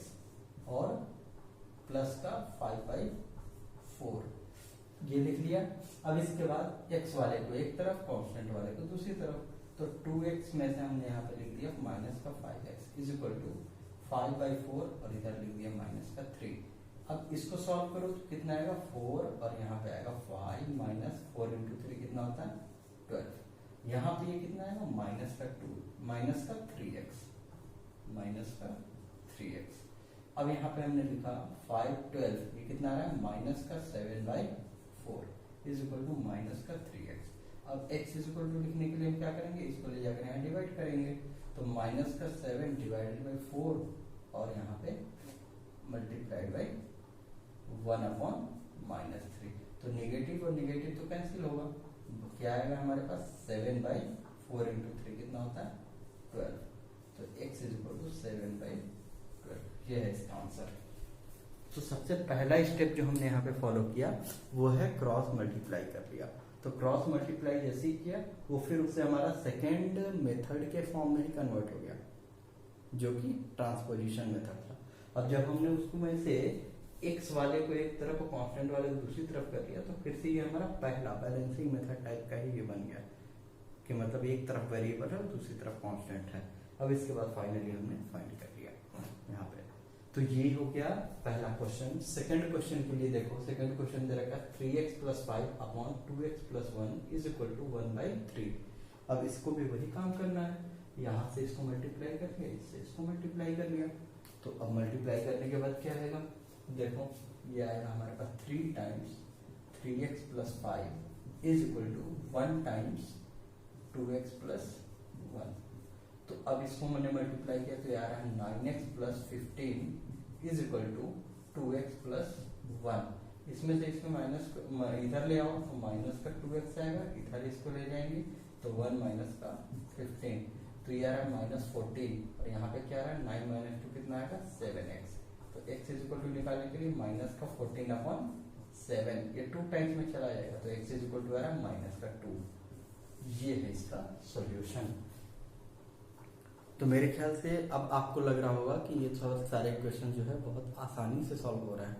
और प्लस का 5/4, ये लिख लिया। अब इसके बाद x वाले को एक तरफ, कांस्टेंट वाले को दूसरी तरफ, तो 2x में से हमने यहाँ पे लिख दिया माइनस का 5x इज इक्वल टू 5/4 और इधर लिख दिया माइनस का 3। अब इसको सॉल्व करो तो कितना आएगा 4 और यहाँ पे आएगा 5 माइनस 4 इंटू 3 कितना होता है 12। यहाँ पे ये कितना आएगा माइनस का 2 माइनस का 3x माइनस का 3x। अब यहाँ पे हमने लिखा 5 12 ये कितना आ रहा है माइनस का 7/4 इज इक्वल टू माइनस का 3x। अब x इज इक्वल टू लिखने के लिए हम क्या करेंगे, इसको ले जाकर यहाँ डिवाइड करेंगे, तो माइनस का 7 डिवाइडेड बाई 4 और यहाँ पे मल्टीप्लाइड बाई 1/-3। तो नेगेटिव और नेगेटिव तो कैंसिल होगा, क्या आएगा हमारे पास 7/4 इंटू 3 कितना होता है 12। तो x इज इक्वल टू 7/12, ये है इसका आंसर। तो सबसे पहला स्टेप जो हमने यहाँ पे फॉलो किया वो है क्रॉस मल्टीप्लाई कर लिया। तो क्रॉस मल्टीप्लाई जैसे ही किया वो फिर उससे हमारा सेकेंड मेथड के फॉर्म में ही कन्वर्ट हो गया, जो कि ट्रांसपोजिशन मेथड था। अब जब हमने उसको में से x वाले को एक तरफ और कांस्टेंट वाले को दूसरी तरफ कर दिया, तो फिर से ये हमारा पहला बैलेंसिंग मेथड टाइप का ही ये बन गया, कि मतलब एक तरफ वेरिएबल है और दूसरी तरफ कांस्टेंट है। अब इसके बाद फाइनली हमने फाइंड कर लिया यहाँ पे। तो ये हो गया पहला क्वेश्चन। सेकंड क्वेश्चन के लिए देखो, सेकंड क्वेश्चन दे रखा है 3x + 5 upon 2x + 1 is equal to 1/3। अब इसको भी वही काम करना है, यहाँ से इसको मल्टीप्लाई करके इससे इसको मल्टीप्लाई कर लिया। तो अब मल्टीप्लाई करने के बाद क्या आएगा, देखो ये आएगा हमारे पास 3 times 3x + 5 is equal to 1 times 2x + 1। तो अब इसको मैंने मल्टीप्लाई किया तो यार 9x + 15 is equal to 2x + 1। इसमें से इसमें माइनस इधर ले आओ तो माइनस का 2x आएगा, इधर इसको ले जाएंगे तो 1 माइनस का 15, तो ये आ रहा है -14 और यहाँ पे क्या आ रहा है 9 - 2 कितना आएगा 7x। तो x इज इक्वल टू निकालने के लिए माइनस का 14/7, ये 2 टाइम्स में चला जाएगा, तो x इज इक्वल टू आ रहा है माइनस का 2। ये है इसका सॉल्यूशन। तो मेरे ख्याल से अब आपको लग रहा होगा कि ये सारे क्वेश्चन जो है बहुत आसानी से सॉल्व हो रहा है,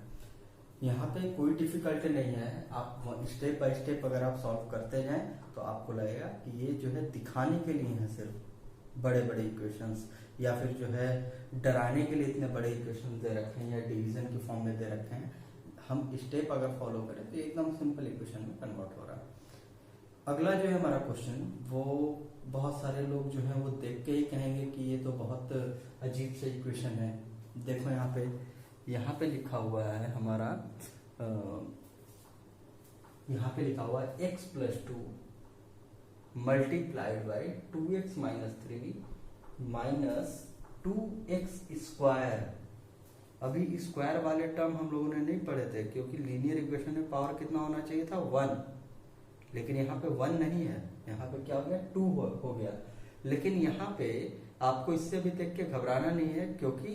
यहाँ पे कोई डिफिकल्टी नहीं है। आप स्टेप बाय स्टेप अगर आप सॉल्व करते जाएं तो आपको लगेगा कि ये जो है दिखाने के लिए है सिर्फ बड़े बड़े इक्वेशंस, या फिर जो है डराने के लिए इतने बड़े इक्वेशन दे रखे हैं या डिवीजन के फॉर्म में दे रखे हैं। हम स्टेप अगर फॉलो करें तो एकदम सिंपल इक्वेशन में कन्वर्ट हो रहा है। अगला जो है हमारा क्वेश्चन, वो बहुत सारे लोग जो है वो देख के ही कहेंगे कि ये तो बहुत अजीब से इक्वेशन है। देखो यहाँ पे लिखा हुआ है हमारा, यहाँ पे लिखा हुआ है x + 2 multiplied by 2x - 3 minus 2x²। अभी स्क्वायर वाले टर्म हम लोगों ने नहीं पढ़े थे, क्योंकि लीनियर इक्वेशन में पावर कितना होना चाहिए था 1, लेकिन यहाँ पे 1 नहीं है, यहाँ पे क्या हो गया 2 हो गया। लेकिन यहाँ पे आपको इससे भी देख के घबराना नहीं है, क्योंकि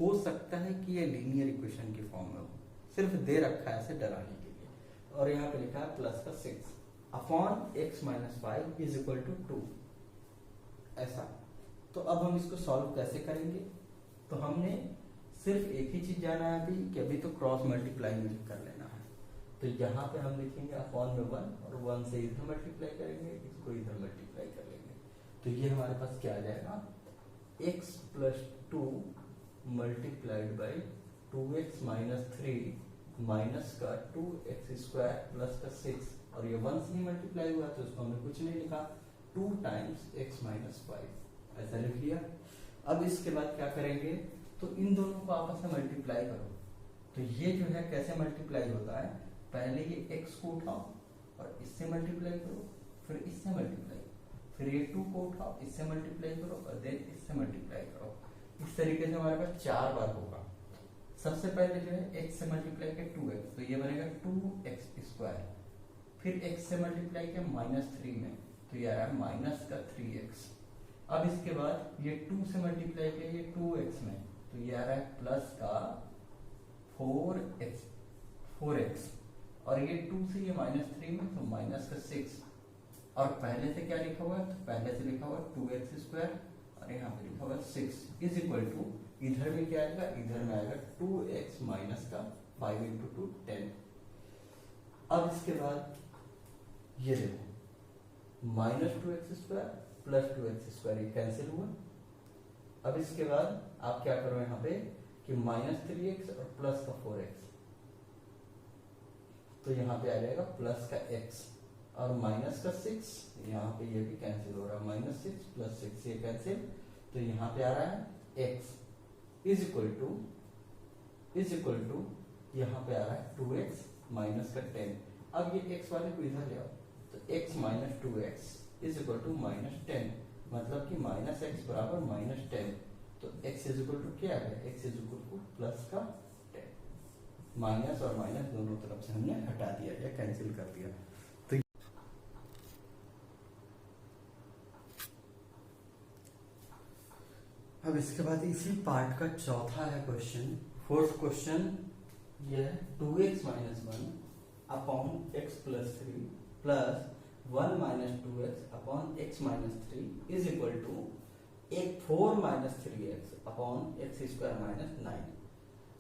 हो सकता है कि ये लीनियर इक्वेशन की फॉर्म में हो, सिर्फ दे रखा है ऐसे डराने के लिए। और यहाँ पे लिखा है प्लस का 6 upon x - 5 is equal to 2, ऐसा। तो अब हम इसको सॉल्व कैसे करेंगे, तो हमने सिर्फ एक ही चीज जाना है अभी कि अभी तो क्रॉस मल्टीप्लाई मुझे कर लेना है। तो यहाँ पे हम लिखेंगे अपॉन में 1 और 1 से इधर मल्टीप्लाई करेंगे, इसको इधर मल्टीप्लाई कर लेंगे। तो ये हमारे पास क्या आ जाएगा x + 2 multiplied by 2x - 3 minus का 2x² प्लस का 6, और ये 1 से ही मल्टीप्लाई हुआ तो इसको हमने कुछ नहीं लिखा, 2 टाइम्स x - 5 ऐसा लिख लिया। अब इसके बाद क्या करेंगे, तो इन दोनों को आपस में मल्टीप्लाई करो। तो ये जो है कैसे मल्टीप्लाई होता है, पहले ये x को उठाओ और इससे मल्टीप्लाई करो, फिर इससे मल्टीप्लाई, फिर ये 2 को उठाओ इससे मल्टीप्लाई करो और देन इससे मल्टीप्लाई करो। इस तरीके से हमारे पास 4 बार होगा। सबसे पहले जो है x से मल्टीप्लाई किया 2x, तो ये बनेगा 2x², फिर x से मल्टीप्लाई किया -3 में, तो ये आ रहा है माइनस का 3x। अब इसके बाद ये 2 से मल्टीप्लाई किया ये 2x में, तो ये आ रहा है प्लस का 4x, और ये 2 से ये -3 में, तो माइनस का 6। और पहले से क्या लिखा हुआ है, तो पहले से लिखा हुआ है 2x² और यहाँ पे लिखा हुआ है 6 इज इक्वल टू, इधर में क्या आएगा, इधर में आएगा 2x माइनस का 5 इंटू 2 10। अब इसके बाद ये देखो -2x² प्लस 2x² ये कैंसिल हुआ। अब इसके बाद आप क्या करो यहाँ पे कि -3x और प्लस का 4x, तो यहाँ पे आ जाएगा प्लस का x और माइनस का 6, यहाँ पे ये भी कैंसिल हो रहा है, -6 प्लस 6 ये कैंसिल, तो यहाँ पे आ रहा है x इज इक्वल टू यहाँ पे आ रहा है 2x माइनस का 10। अब ये x वाले को इधर ले आओ, तो x minus 2x is equal to -10, मतलब कि -x बराबर -10, तो x इज इक्वल टू क्या है, x is equal two plus का 10। माइनस और माइनस दोनों तरफ से हमने हटा दिया या कैंसिल कर दिया। तो अब इसके बाद इसी पार्ट का चौथा है क्वेश्चन, फोर्थ क्वेश्चन ये है 2x minus 1 upon x plus 3 plus 1 minus 2x upon x minus 3 is equal to 4 minus 3x upon x² minus 9।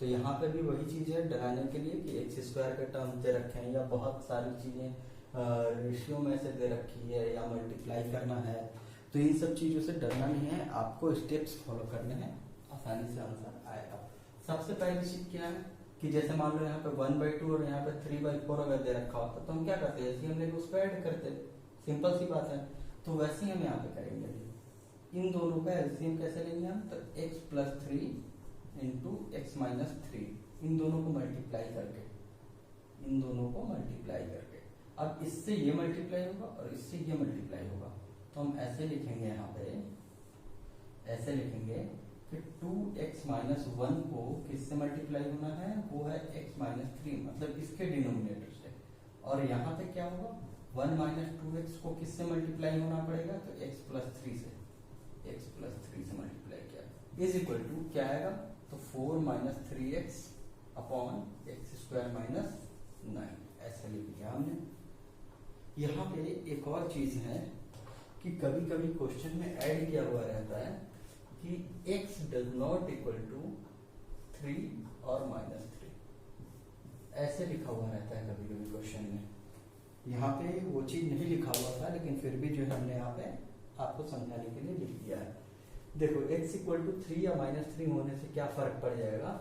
तो यहाँ पे भी वही चीज है डराने के लिए कि x² के टर्म दे रखे हैं या बहुत सारी चीजें रेशियो में से दे रखी है या मल्टीप्लाई करना है, तो इन सब चीजों से डरना नहीं है, आपको स्टेप्स फॉलो करने हैं, आसानी से आंसर आएगा। सबसे पहली चीज क्या है कि जैसे मान लो यहाँ पे 1/2 और यहाँ पे 3/4 अगर दे रखा होता तो हम क्या करते हैं, हम लोग उसको ऐड करते, सिंपल सी बात है। तो वैसे ही हम यहाँ पे करेंगे, इन दोनों का एलसीएम कैसे लेंगे हम, तो x plus 3 into x minus 3, इन दोनों को मल्टीप्लाई करके, इन दोनों को मल्टीप्लाई करके, अब इससे ये मल्टीप्लाई होगा और इससे ये मल्टीप्लाई होगा, तो हम ऐसे लिखेंगे यहाँ पे, ऐसे लिखेंगे कि 2x माइनस 1 को किससे मल्टीप्लाई होना है, वो है x माइनस 3, मतलब इसके डिनोमिनेटर से, और यहाँ पे क्या होगा 1 माइनस 2x को किससे मल्टीप्लाई होना पड़ेगा, तो x प्लस 3 से, x प्लस 3 से मल्टीप्लाई किया इज इक्वल टू क्या आएगा, तो 4 minus 3x upon x² minus 9, ऐसे लिख दिया हमने। यहाँ पे एक और चीज है कि कभी कभी क्वेश्चन में ऐड किया हुआ रहता है कि x does not equal to 3 और -3, ऐसे लिखा हुआ रहता है कभी कभी क्वेश्चन में। यहाँ पे वो चीज नहीं लिखा हुआ था, लेकिन फिर भी जो है हमने यहाँ पे आपको समझाने के लिए लिख दिया है। देखो x इक्वल टू 3 या -3 होने से क्या फर्क पड़ जाएगा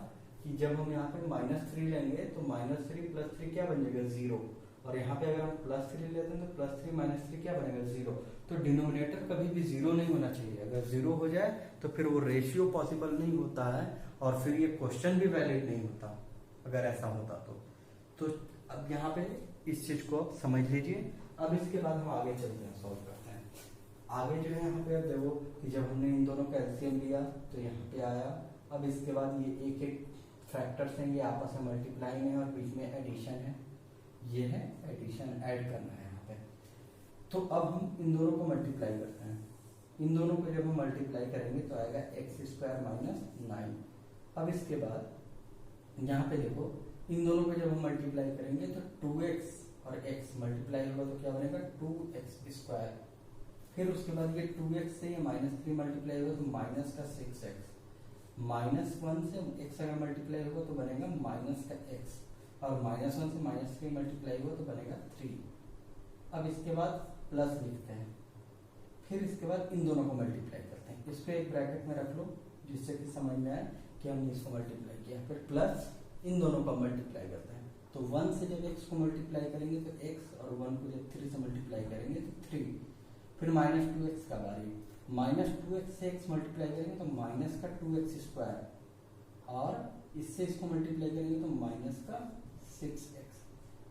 कि जब हम यहाँ पे -3 लेंगे तो -3 प्लस 3 क्या बन जाएगा 0, और यहाँ पे अगर हम +3 लेते हैं तो +3 -3 क्या बनेगा 0। तो डिनोमिनेटर कभी भी 0 नहीं होना चाहिए, अगर 0 हो जाए तो फिर वो रेशियो पॉसिबल नहीं होता है और फिर ये क्वेश्चन भी वैलिड नहीं होता अगर ऐसा होता तो अब यहाँ पे इस चीज को आप समझ लीजिए। अब इसके बाद हम आगे चलते हैं, सॉल्व करते हैं। आगे जो है यहाँ पे अब देखो कि जब हमने इन दोनों का एलसीएम लिया तो यहाँ पे आया, अब इसके बाद ये एक एक फैक्टर्स हैं, ये आपस में मल्टीप्लाइंग है और बीच में एडिशन है, ये है एडिशन, ऐड करना है यहाँ पे। तो अब हम इन दोनों को मल्टीप्लाई करते हैं, इन दोनों को जब हम मल्टीप्लाई करेंगे तो आएगा x² माइनस 9। अब इसके बाद यहाँ पे देखो इन दोनों को जब हम मल्टीप्लाई करेंगे तो 2x और x मल्टीप्लाई होगा तो क्या बनेगा 2x², फिर उसके बाद ये 2x से ये -3 मल्टीप्लाई होगा तो माइनस का 6x, -1 से x अगर मल्टीप्लाई होगा तो बनेगा माइनस का x, और -1 से -3 मल्टीप्लाई हुआ तो बनेगा 3। अब इसके बाद प्लस लिखते हैं, फिर इसके बाद इन दोनों को मल्टीप्लाई करते हैं, इसको एक ब्रैकेट में रख लो जिससे कि समझ में आए कि हमने इसको मल्टीप्लाई किया, फिर प्लस इन दोनों का मल्टीप्लाई करते हैं। तो 1 से जब x को मल्टीप्लाई करेंगे तो x, और 1 को जब 3 से मल्टीप्लाई करेंगे तो 3, फिर -2x का बारी, -2x से x मल्टीप्लाई करेंगे तो माइनस का 2x², और इससे इसको मल्टीप्लाई करेंगे तो माइनस का 6x,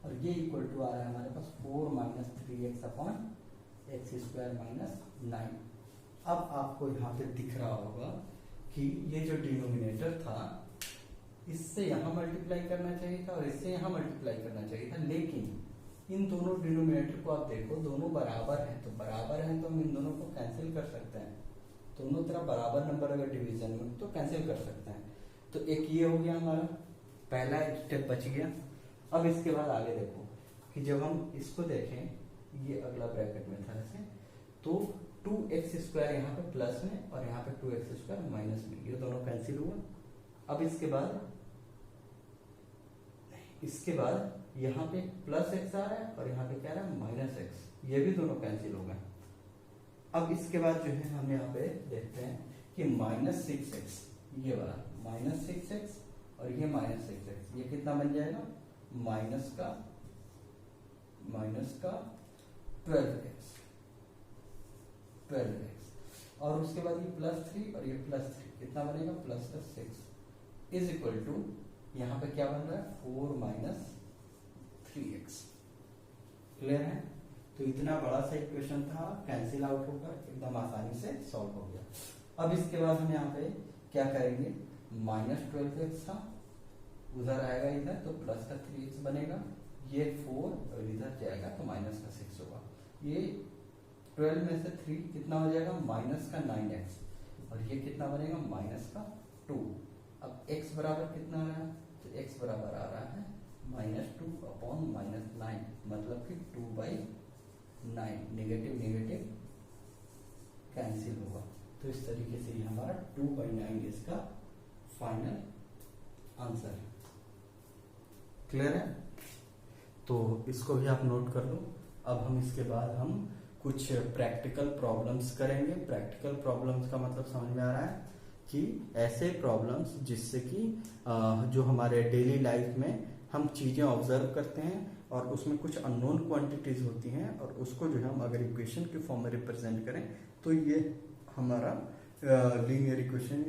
और ये इक्वल टू आ रहा है हमारे पास 4 minus 3x upon x² minus 9। अब आपको यहाँ पे दिख रहा होगा कि ये जो डिनोमिनेटर था इससे यहाँ मल्टीप्लाई करना चाहिए था और इससे यहाँ मल्टीप्लाई करना चाहिए था, लेकिन इन दोनों डिनोमिनेटर को आप देखो दोनों बराबर हैं, तो बराबर हैं तो हम इन दोनों को कैंसिल कर सकते हैं, दोनों तरफ बराबर नंबर अगर डिवीजन में तो कैंसिल कर सकते हैं। तो एक ये हो गया हमारा पहला स्टेप बच गया। अब इसके बाद आगे देखो कि जब हम इसको देखें, ये अगला ब्रैकेट में था ऐसे, तो 2x² यहाँ पे प्लस में और यहाँ पे 2x² माइनस में, ये दोनों कैंसिल हुआ। अब इसके बाद यहाँ पे प्लस एक्स आ रहा है और यहाँ पे क्या रहा है माइनस एक्स, ये भी दोनों कैंसिल हो गए। अब इसके बाद जो है हम यहाँ पे देखते हैं कि -6x, ये वाला -6x और ये -6x, ये कितना बन जाएगा माइनस का 12x, और उसके बाद ये +3 और ये +3 कितना बनेगा +6 इज इक्वल टू, यहाँ पे क्या बन रहा है 4 - 3x। क्लियर है? तो इतना बड़ा सा इक्वेशन था, कैंसिल आउट होकर एकदम आसानी से सॉल्व हो गया। अब इसके बाद हम यहाँ पे क्या करेंगे, -12x था, उधर आएगा इधर तो प्लस का 3x बनेगा, ये 4 और इधर जाएगा तो माइनस का 6 होगा। ये 12 में से 3 कितना हो जाएगा माइनस का 9x, और ये कितना बनेगा माइनस का 2। अब x बराबर कितना आ रहा है, तो x बराबर आ रहा है -2/-9, मतलब कि 2/9, नेगेटिव कैंसिल होगा। तो इस तरीके से ये हमारा 2/9 इसका फाइनल आंसर है। क्लियर है? तो इसको भी आप नोट कर लो। अब हम इसके बाद हम कुछ प्रैक्टिकल प्रॉब्लम्स करेंगे। प्रैक्टिकल प्रॉब्लम्स का मतलब समझ में आ रहा है कि ऐसे प्रॉब्लम्स जिससे कि जो हमारे डेली लाइफ में हम चीजें ऑब्जर्व करते हैं और उसमें कुछ अननोन क्वांटिटीज होती हैं और उसको जो है हम अगर इक्वेशन के फॉर्म में रिप्रेजेंट करें तो ये हमारा लीनियर इक्वेशन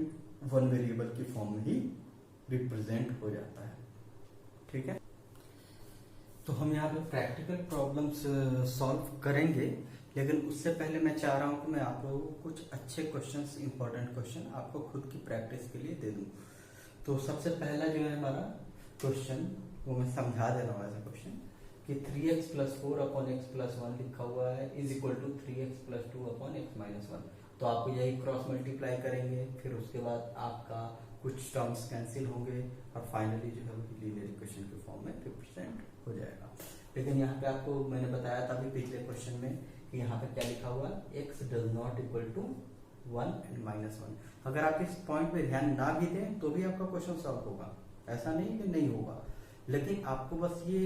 वन वेरिएबल की फॉर्म में ही रिप्रेजेंट हो जाता है। ठीक है, तो हम यहाँ पे प्रैक्टिकल प्रॉब्लम्स सॉल्व करेंगे, लेकिन उससे पहले मैं चाह रहा हूँ कि मैं आप लोगों को कुछ अच्छे क्वेश्चंस, इंपॉर्टेंट क्वेश्चन आपको खुद की प्रैक्टिस के लिए दे दूँ। तो सबसे पहला जो है हमारा क्वेश्चन, वो मैं समझा दे रहा हूँ ऐसा क्वेश्चन कि 3x + 4/x + 1 लिखा हुआ है is equal to 3x + 2/x - 1। तो आपको यही क्रॉस मल्टीप्लाई करेंगे, फिर उसके बाद आपका कुछ टर्म्स कैंसिल होंगे और फाइनली जो है वो लीनियर इक्वेशन के फॉर्म में रिप्रेजेंट हो जाएगा। लेकिन यहाँ पे आपको मैंने बताया था अभी पिछले क्वेश्चन में कि यहाँ पे क्या लिखा हुआ है, x does not equal to 1 and -1। अगर आप इस पॉइंट पे ध्यान ना भी दें तो भी आपका क्वेश्चन सॉल्व होगा, ऐसा नहीं कि नहीं होगा, लेकिन आपको बस ये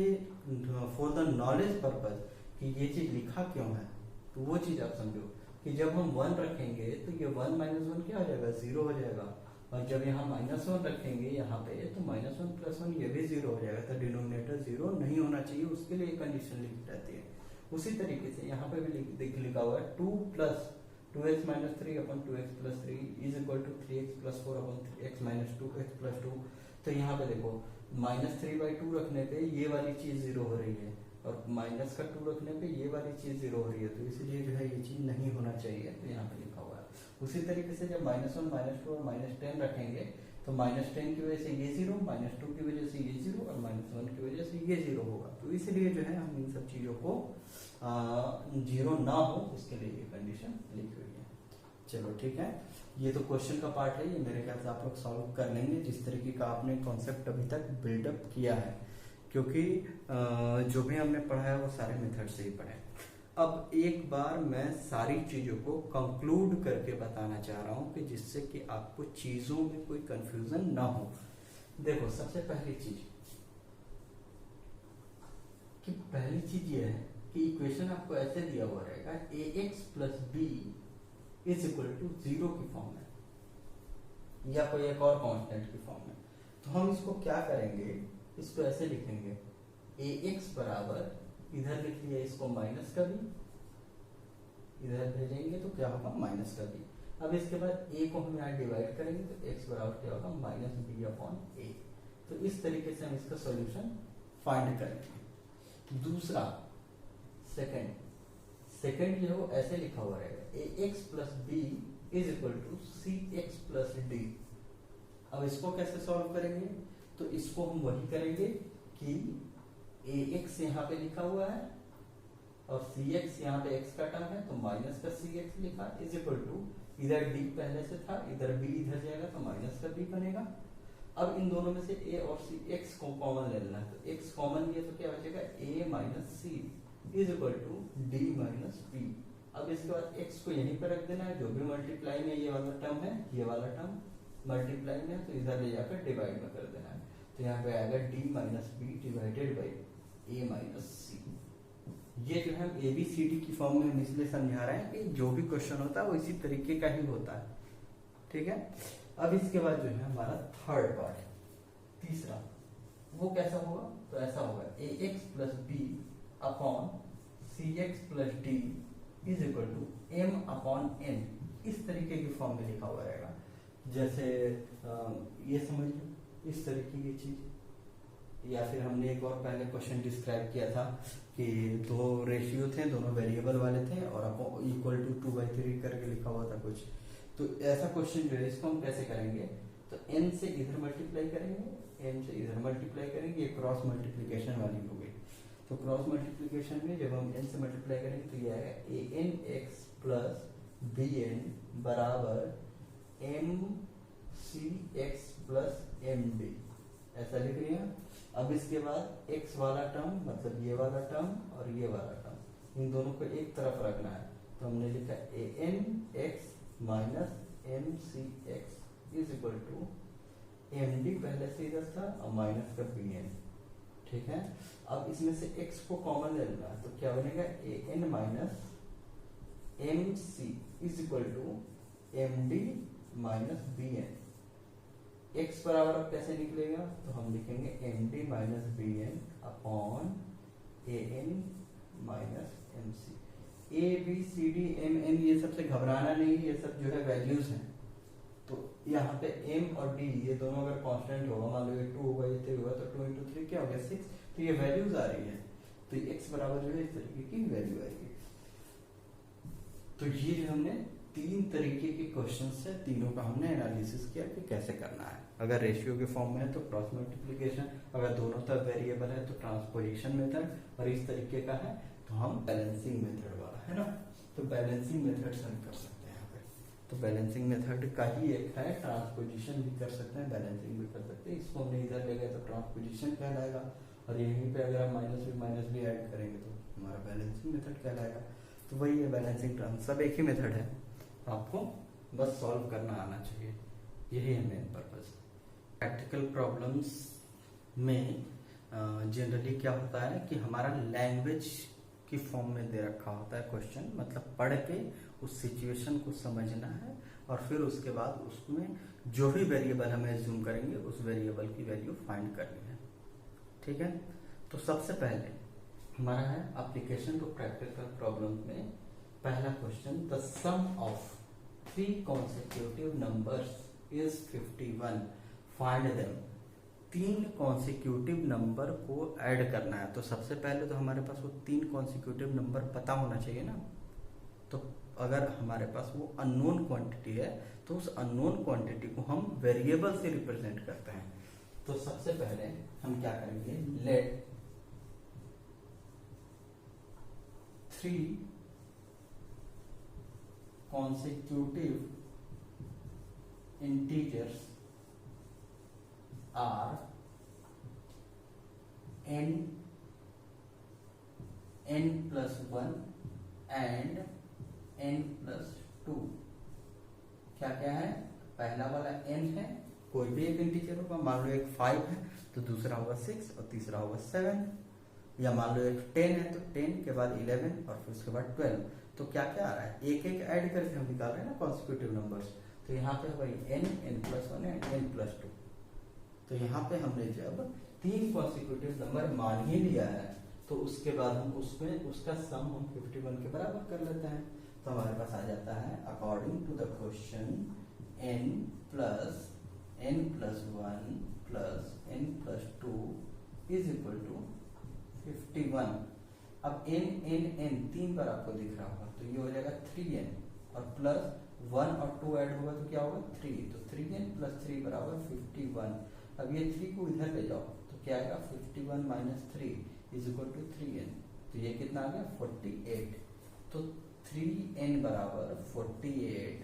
फॉर द नॉलेज पर्पज कि ये चीज लिखा क्यों है, तो वो चीज आप समझो कि जब हम 1 रखेंगे तो ये 1 - 1 क्या हो जाएगा 0 हो जाएगा, और जब यहाँ -1 रखेंगे यहाँ पे तो -1 + 1 ये भी 0 हो जाएगा। तो डिनोमिनेटर 0 नहीं होना चाहिए, उसके लिए कंडीशन लिखी रहती है। उसी तरीके से यहाँ पे भी लिखा हुआ है 2 + 2x - 3/2x + 3 is equal to 3x + 4/x - 2x + 2। तो यहाँ पे देखो -3/2 रखने पे ये वाली चीज 0 हो रही है और -2 रखने पे ये वाली चीज 0 हो रही है, तो इसलिए जो है ये चीज नहीं होना चाहिए, तो यहाँ पे लिखा हुआ है। उसी तरीके से जब -1, -2 और -10 रखेंगे तो -10 की वजह से ये 0, -2 की वजह से ये 0 और -1 की वजह से ये 0 होगा। तो इसलिए जो है हम इन सब चीजों को 0 ना हो उसके लिए ये कंडीशन लिखी हुई है। चलो ठीक है, ये तो क्वेश्चन का पार्ट है, ये मेरे ख्याल से आप लोग सॉल्व कर लेंगे जिस तरीके का आपने कॉन्सेप्ट अभी तक बिल्डअप किया है, क्योंकि जो भी हमने पढ़ा है वो सारे मेथड से ही पढ़े। अब एक बार मैं सारी चीजों को कंक्लूड करके बताना चाह रहा हूं कि जिससे कि आपको चीजों में कोई कंफ्यूजन ना हो। देखो सबसे पहली चीज ये है कि इक्वेशन आपको ऐसे दिया हुआ रहेगा ax + b is equal to 0 की फॉर्म में या कोई एक और कांस्टेंट की फॉर्म में। तो हम इसको क्या करेंगे, इसको ऐसे लिखेंगे ax बराबर, इधर लिख लिया इसको माइनस का b, इधर भेजेंगे तो क्या होगा माइनस का b। अब इसके बाद a को हम यहाँ डिवाइड करेंगे तो x बराबर क्या होगा -b/a। तो इस तरीके से हम इसका सॉल्यूशन फाइंड करेंगे। दूसरा सेकंड जो है ऐसे लिखा हुआ रहेगा ax + b is equal to cx + d। अब इसको कैसे सॉल्व करेंगे, तो इसको हम वही करेंगे कि ax यहाँ पे लिखा हुआ है और cx यहाँ पे x का टर्म है तो माइनस का cx लिखा इज इक्वल टू, इधर d पहले से था, इधर b इधर जाएगा तो माइनस का b बनेगा। अब इन दोनों में से a और c x को कॉमन ले लेना है, तो x कॉमन लिया तो क्या बचेगा a minus C is equal to D minus B. अब इसके बाद x को यहीं पर रख देना है, जो भी मल्टीप्लाई में ये वाला टर्म है, ये वाला टर्म मल्टीप्लाई में है तो इधर ले जाकर डिवाइड में कर देना है, तो यहाँ पे आएगा D minus B divided by A minus C. ये जो है ए बी सी डी की फॉर्म में हम इसलिए समझा रहे हैं कि जो भी क्वेश्चन होता है वो इसी तरीके का ही होता है, ठीक है। अब इसके बाद जो है हमारा थर्ड पार्ट, तीसरा, वो कैसा होगा, तो ऐसा होगा A X plus B upon C X plus D is equal to M upon N, इस तरीके की फॉर्म में लिखा हुआ रहेगा। जैसे ये समझ लो इस तरीके की चीज, या फिर हमने एक और पहले क्वेश्चन डिस्क्राइब किया था कि दो रेशियो थे, दोनों वेरिएबल वाले थे और इक्वल टू 2/3 करके लिखा हुआ था कुछ, तो ऐसा क्वेश्चन जो है इसको हम कैसे करेंगे, तो n से इधर मल्टीप्लाई करेंगे, n से इधर मल्टीप्लाई करेंगे, ये क्रॉस मल्टीप्लिकेशन वाली हो गई। तो क्रॉस मल्टीप्लिकेशन में जब हम n से मल्टीप्लाई करेंगे तो ये आएगा A N X plus B N बराबर M C X plus M D, ऐसा लिख लिया। अब इसके बाद x वाला टर्म मतलब ये वाला टर्म और ये वाला टर्म, इन दोनों को एक तरफ रखना है, तो हमने लिखा A N X minus M C X is equal to M D, पहले से इधर था और माइनस का बी एन, ठीक है। अब इसमें से x को कॉमन ले लेना है, तो क्या बनेगा A N minus M C is equal to M D minus B N. x बराबर अब कैसे निकलेगा, तो हम लिखेंगे M D minus B N upon A N minus M C. A B C D M N ये सबसे घबराना नहीं, ये सब जो है वैल्यूज हैं, तो यहाँ पे m और d ये दोनों अगर कांस्टेंट होगा, मान लो ये 2 होगा ये 3 होगा, तो 2 into 3 क्या हो गया 6, तो ये वैल्यूज आ रही है, तो x बराबर जो है इस तरीके की वैल्यू आएगी। तो ये जो हमने तीन तरीके के क्वेश्चन से तीनों का हमने एनालिसिस किया कि कैसे करना है। अगर रेशियो के फॉर्म में है तो क्रॉस मल्टीप्लिकेशन, अगर दोनों तरफ वेरिएबल है तो ट्रांसपोजिशन मेथड, और इस तरीके का है तो हम बैलेंसिंग मेथड वाला है ना, तो बैलेंसिंग मेथड से हम कर सकते हैं यहाँ पे। तो बैलेंसिंग मेथड का ही एक है, ट्रांसपोजिशन भी कर सकते हैं, बैलेंसिंग भी कर सकते हैं। इसको हमने इधर ले गए तो ट्रांसपोजिशन कहलाएगा, और यहीं पे अगर हम माइनस भी ऐड करेंगे तो हमारा बैलेंसिंग मेथड कहलाएगा। तो वही है बैलेंसिंग टर्म, सब एक ही मेथड है, आपको बस सॉल्व करना आना चाहिए, यही है मेन पर्पस। प्रैक्टिकल प्रॉब्लम्स में जनरली क्या होता है कि हमारा लैंग्वेज की फॉर्म में दे रखा होता है क्वेश्चन, मतलब पढ़ के उस सिचुएशन को समझना है और फिर उसके बाद उसमें जो भी वेरिएबल हम एज्यूम करेंगे उस वेरिएबल की वैल्यू फाइंड करनी है, ठीक है। तो सबसे पहले हमारा है एप्लीकेशन टू प्रैक्टिकल प्रॉब्लम में पहला question, the sum of 3 consecutive numbers is 51, find them. 3 consecutive number को ऐड करना है, तो सबसे पहले तो हमारे पास वो 3 कॉन्सिक्यूटिव नंबर पता होना चाहिए ना। तो अगर हमारे पास वो अननोन क्वांटिटी है तो उस अननोन क्वांटिटी को हम वेरिएबल से रिप्रेजेंट करते हैं। तो सबसे पहले हम क्या करेंगे, late 3 consecutive integers are n plus 1 and n plus 2। क्या क्या है, पहला वाला n है, कोई भी एक इंटीजर होगा, मान लो एक 5 है तो दूसरा होगा 6 और तीसरा होगा 7, या मान लो एक 10 है तो 10 के बाद 11 और फिर उसके बाद 12। तो क्या क्या आ रहा है, एक एक ऐड करके हम निकाल रहे हैं ना कॉन्सिक्यूटिव नंबर्स। तो यहाँ पे भाई n plus 1 and n plus 2। तो यहाँ पे हमने जब 3 कॉन्सिक्यूटिव नंबर मान ही लिया है तो उसके बाद हम उसमें उसका सम हम 51 के बराबर कर लेते हैं। तो हमारे पास आ जाता है according to the question n plus 1 plus n plus 2 is equal to 51। अब n 3 बार आपको दिख रहा होगा तो ये हो जाएगा 3n, और प्लस 1 और 2 ऐड होगा तो क्या होगा 3, तो 3n plus 3 बराबर 51। अब ये 3 को इधर ले जाओ तो क्या आएगा 51 minus 3 is equal to 3n, तो ये कितना आ गया 48। तो 3n बराबर 48,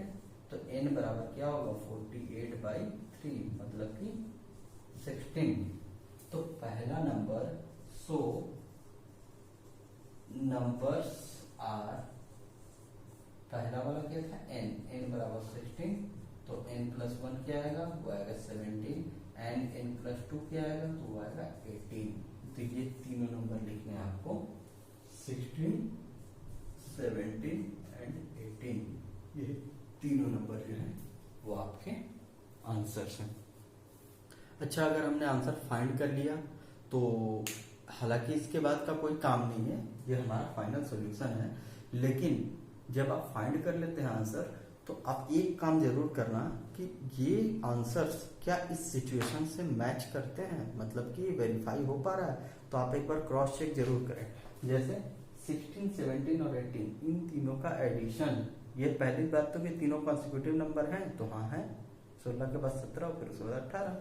तो n बराबर क्या होगा 48/3, मतलब कि 16। तो पहला नंबर, सो नंबर्स आर, पहला वाला क्या था n, n बराबर 16, तो n प्लस 1 क्या आएगा, वो आएगा 17, एंड n प्लस 2 क्या आएगा, तो वो आएगा 18। तो ये तीनों नंबर लिखने हैं आपको, 16, 17 एंड 18। ये तीनों नंबर जो है वो आपके आंसर्स हैं। अच्छा, अगर हमने आंसर फाइंड कर लिया तो हालांकि इसके बाद का कोई काम नहीं है, ये हमारा फाइनल सॉल्यूशन है, लेकिन जब आप फाइंड कर लेते हैं आंसर तो आप एक काम जरूर करना कि ये आंसर्स क्या इस सिचुएशन से मैच करते हैं, मतलब कि वेरीफाई हो पा रहा है। तो आप एक बार क्रॉस चेक जरूर करें। जैसे 16, 17 और 18 इन तीनों का एडिशन, ये पहली बात तो कि तीनों कॉन्सिक्यूटिव नंबर हैं, तो हाँ है, 16 के बाद 17 और फिर उसके बाद 18।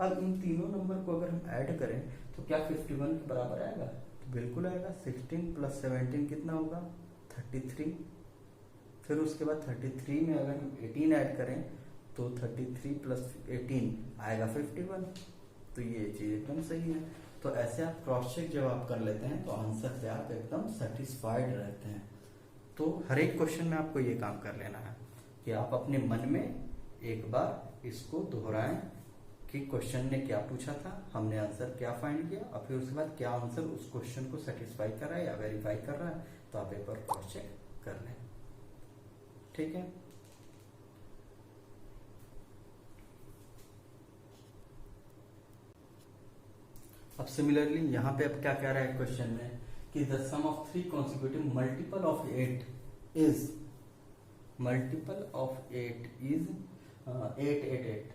अब इन तीनों नंबर को अगर हम ऐड करें तो क्या 51 के बराबर आएगा, तो बिल्कुल आएगा। 16 प्लस 17 कितना होगा, 33। फिर उसके बाद 33 में अगर हम 18 ऐड करें तो 33 प्लस 18 आएगा 51। तो ये चीज एकदम सही है। तो ऐसे आप क्रॉस चेक जब आप कर लेते हैं तो आंसर से आप एकदम सेटिस्फाइड रहते हैं। तो हर एक क्वेश्चन में आपको ये काम कर लेना है कि आप अपने मन में एक बार इसको दोहराएं कि क्वेश्चन ने क्या पूछा था, हमने आंसर क्या फाइंड किया, और फिर उसके बाद क्या आंसर उस क्वेश्चन को सेटिस्फाई कर रहा है या वेरीफाई कर रहा है। तो आप एक बार क्रॉस चेक कर लें, ठीक है। अब सिमिलरली यहाँ पे अब क्या कह रहा है क्वेश्चन में कि the sum of 3 consecutive multiple of 8 is, multiple of 8 is 888।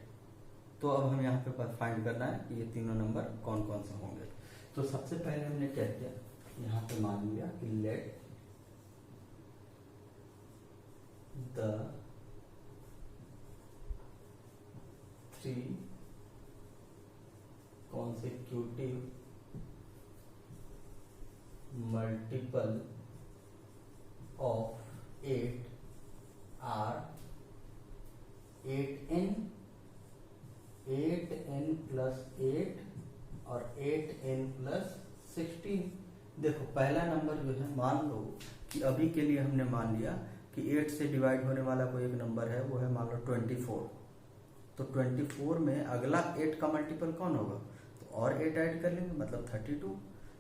तो अब हम यहाँ पे फाइंड करना है कि ये तीनों नंबर कौन कौन से होंगे। तो सबसे पहले हमने क्या किया, यहाँ पे मान लिया कि let the 3 consecutive multiple of 8 are 8n, 8n plus 8 और 8n plus 16। देखो पहला नंबर जो है, मान लो कि अभी के लिए हमने मान लिया कि 8 से डिवाइड होने वाला कोई एक नंबर है, वो है मान लो 24। तो 24 में अगला 8 का मल्टीपल कौन होगा, तो और 8 ऐड कर लेंगे, मतलब 32।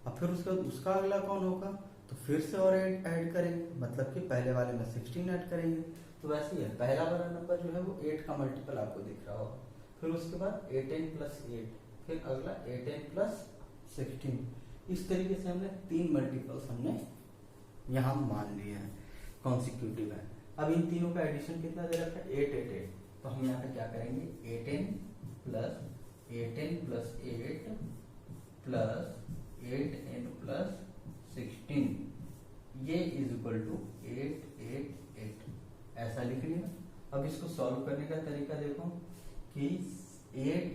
अब फिर उसका उसका अगला कौन होगा, तो फिर से और 8 ऐड करेंगे, मतलब कि पहले वाले में 16 ऐड करेंगे। तो वैसे ही है, पहला वाला नंबर जो है वो 8 का मल्टीपल आपको दिख रहा होगा, फिर उसके बाद 8n प्लस 8, फिर अगला 8n प्लस 16। इस तरीके से हमने 3 मल्टीपल्स हमने यहाँ मान लिए हैं, कॉन्सिक्यूटिव है। अब इन तीनों का एडिशन कितना दे रखा है, 888। तो हम यहाँ पे क्या करेंगे, 8n plus 8n plus 8 plus 8n plus 16, ये इज इक्वल टू 888, ऐसा लिख लिया। अब इसको सॉल्व करने का तरीका देखो कि 8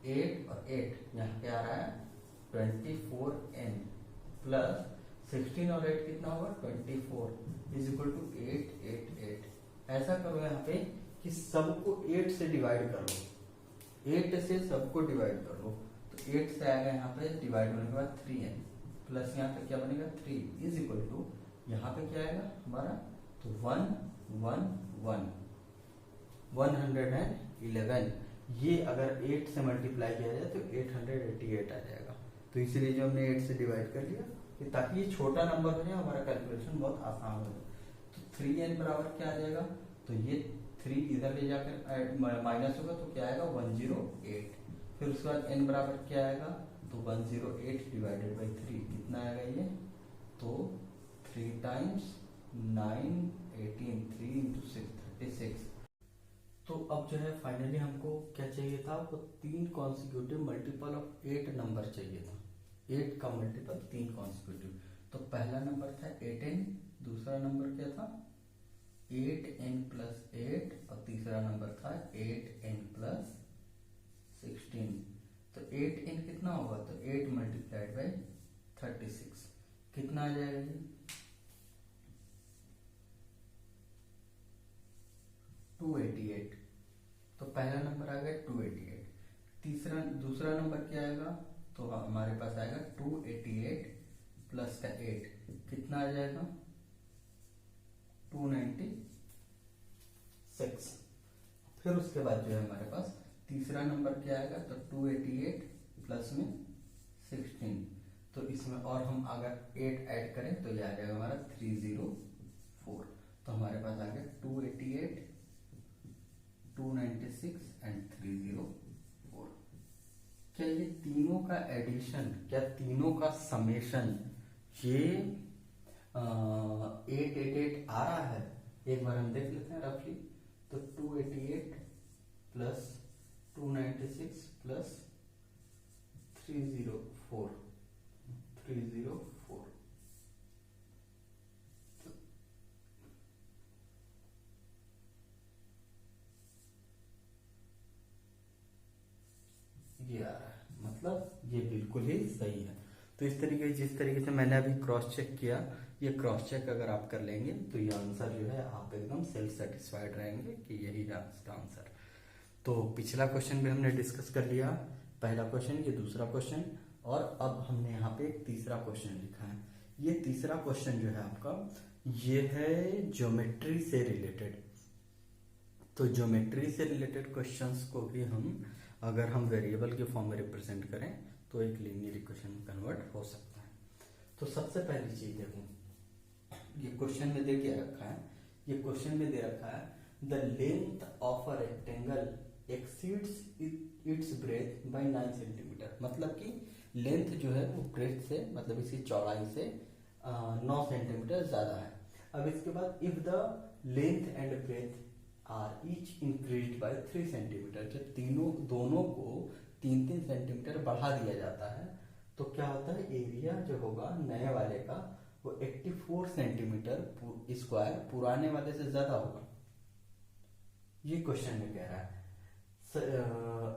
8 और 8 यहाँ पे आ रहा है 24n प्लस 16 और 8 कितना होगा, 24 इज इक्वल टू 888। ऐसा करो यहाँ पे कि सबको 8 से डिवाइड कर लो, 8 से सबको डिवाइड कर लो। तो 8 से आएगा यहाँ पे डिवाइड होने के बाद 3n प्लस यहाँ पे क्या बनेगा 3 इज इक्वल टू यहाँ पे क्या आएगा हमारा, तो 111। ये अगर 8 से मल्टीप्लाई किया जाए तो 888 आ जाएगा। तो इसीलिए जो हमने 8 से डिवाइड कर लिया कि ताकि ये छोटा नंबर हो जाए, हमारा कैलकुलेशन बहुत आसान हो जाए। तो 3n बराबर क्या आ जाएगा, तो ये 3 इधर ले जाकर माइनस होगा तो क्या आएगा 108। फिर उसके बाद n बराबर क्या आएगा, तो 108 डिवाइडेड बाई 3 कितना आएगा ये, तो 3 टाइम्स 9 18, 3 इंटू 6 36। तो अब जो है फाइनली हमको क्या चाहिए था, आपको 3 कॉन्सिक्यूटिव मल्टीपल ऑफ 8 नंबर चाहिए था, 8 का मल्टीपल 3 कॉन्सिक्यूटिव। तो पहला नंबर था 8n, दूसरा नंबर क्या था 8n प्लस 8 और तीसरा नंबर था 8n प्लस 16। तो 8n कितना होगा, तो 8 मल्टीप्लाइड बाई 36 कितना आ जाएगा ये, 288। तो पहला नंबर आ गया 288। दूसरा नंबर क्या आएगा, तो हमारे पास आएगा 288 प्लस का 8 कितना आ जाएगा 296। फिर उसके बाद जो है हमारे पास तीसरा नंबर क्या आएगा, तो 288 प्लस में 16, तो इसमें और हम अगर 8 ऐड करें तो ये आ जाएगा हमारा 304। तो हमारे पास आ गया 288, 296 एंड 304। क्या ये तीनों का एडिशन, क्या तीनों का समेशन ये 888 आ रहा है? एक बार हम देख लेते हैं रफली। तो 288 प्लस 296 प्लस 304 ये आ रहा है, मतलब ये बिल्कुल ही सही है। तो इस तरीके, जिस तरीके से मैंने अभी क्रॉस चेक किया, ये क्रॉस चेक अगर आप कर लेंगे तो ये आंसर जो है आप एकदम सेल्फ सेटिस्फाइड रहेंगे कि यही है इसका आंसर। तो पिछला क्वेश्चन भी हमने डिस्कस कर लिया, पहला क्वेश्चन, ये दूसरा क्वेश्चन, और अब हमने यहाँ पे एक तीसरा क्वेश्चन लिखा है। ये तीसरा क्वेश्चन जो है आपका, ये है ज्योमेट्री से रिलेटेड। तो ज्योमेट्री से रिलेटेड क्वेश्चंस को भी हम अगर हम वेरिएबल के फॉर्म में रिप्रेजेंट करें तो एक लीनियर इक्वेशन में कन्वर्ट हो सकता है। तो सबसे पहली चीज देखो, ये क्वेश्चन में दे के रखा है, ये क्वेश्चन में दे रखा है the length of a rectangle exceeds its breadth by 9 centimetre. मतलब कि लेंथ जो है वो ब्रेथ से, मतलब इसकी चौड़ाई से 9 सेंटीमीटर ज्यादा है। अब इसके बाद if the length and breadth are each increased by 3 centimetre, जब दोनों को 3-3 सेंटीमीटर बढ़ा दिया जाता है तो क्या होता है, एरिया जो होगा नए वाले का वो 84 सेंटीमीटर स्क्वायर पुराने वाले से ज्यादा होगा। ये क्वेश्चन में कह रहा है।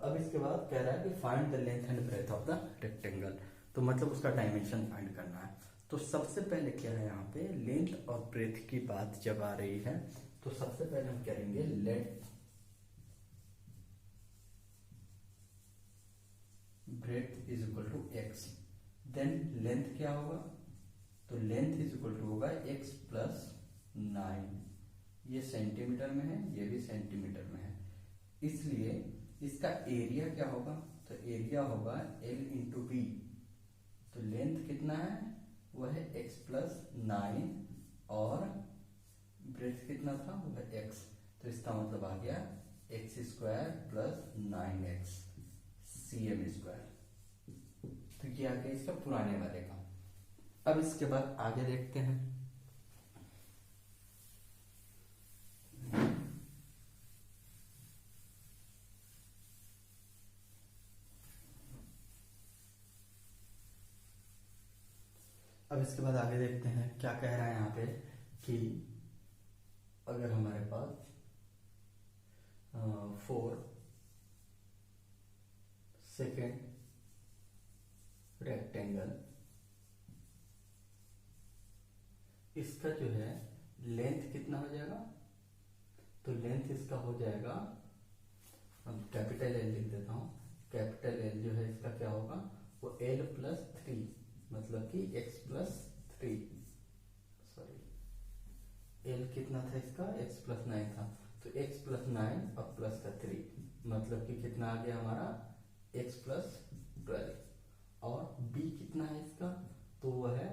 अब इसके बाद कह रहा है कि find the length and breadth of the rectangle, तो मतलब उसका डायमेंशन फाइंड करना है। तो सबसे पहले क्या है, यहाँ पे लेंथ और ब्रेथ की बात जब आ रही है तो सबसे पहले हम करेंगे let breadth is equal to X, then length क्या होगा, तो लेंथ इज इक्वल टू होगा x प्लस 9। ये सेंटीमीटर में है, ये भी सेंटीमीटर में है, इसलिए इसका एरिया क्या होगा, तो एरिया होगा L इंटू बी। तो लेंथ कितना है, वो है x प्लस 9 और ब्रेथ कितना था, वो है x। तो इसका मतलब आ गया x square plus 9x cm square. तो ये आ गया इसका पुराने वाले का। अब इसके बाद आगे देखते हैं। अब इसके बाद आगे देखते हैं क्या कह रहा है यहाँ पे कि अगर हमारे पास 4 सेकेंड रेक्टेंगल, इसका जो है लेंथ कितना हो जाएगा, तो लेंथ इसका हो जाएगा, अब कैपिटल एल लिख देता हूं, कैपिटल एल जो है इसका क्या होगा, वो L प्लस 3, मतलब कि x प्लस 3, सॉरी L कितना था इसका, x प्लस 9 था, तो x प्लस 9 और प्लस का 3, मतलब कि कितना आ गया हमारा x प्लस 12। और b कितना है इसका, तो वो है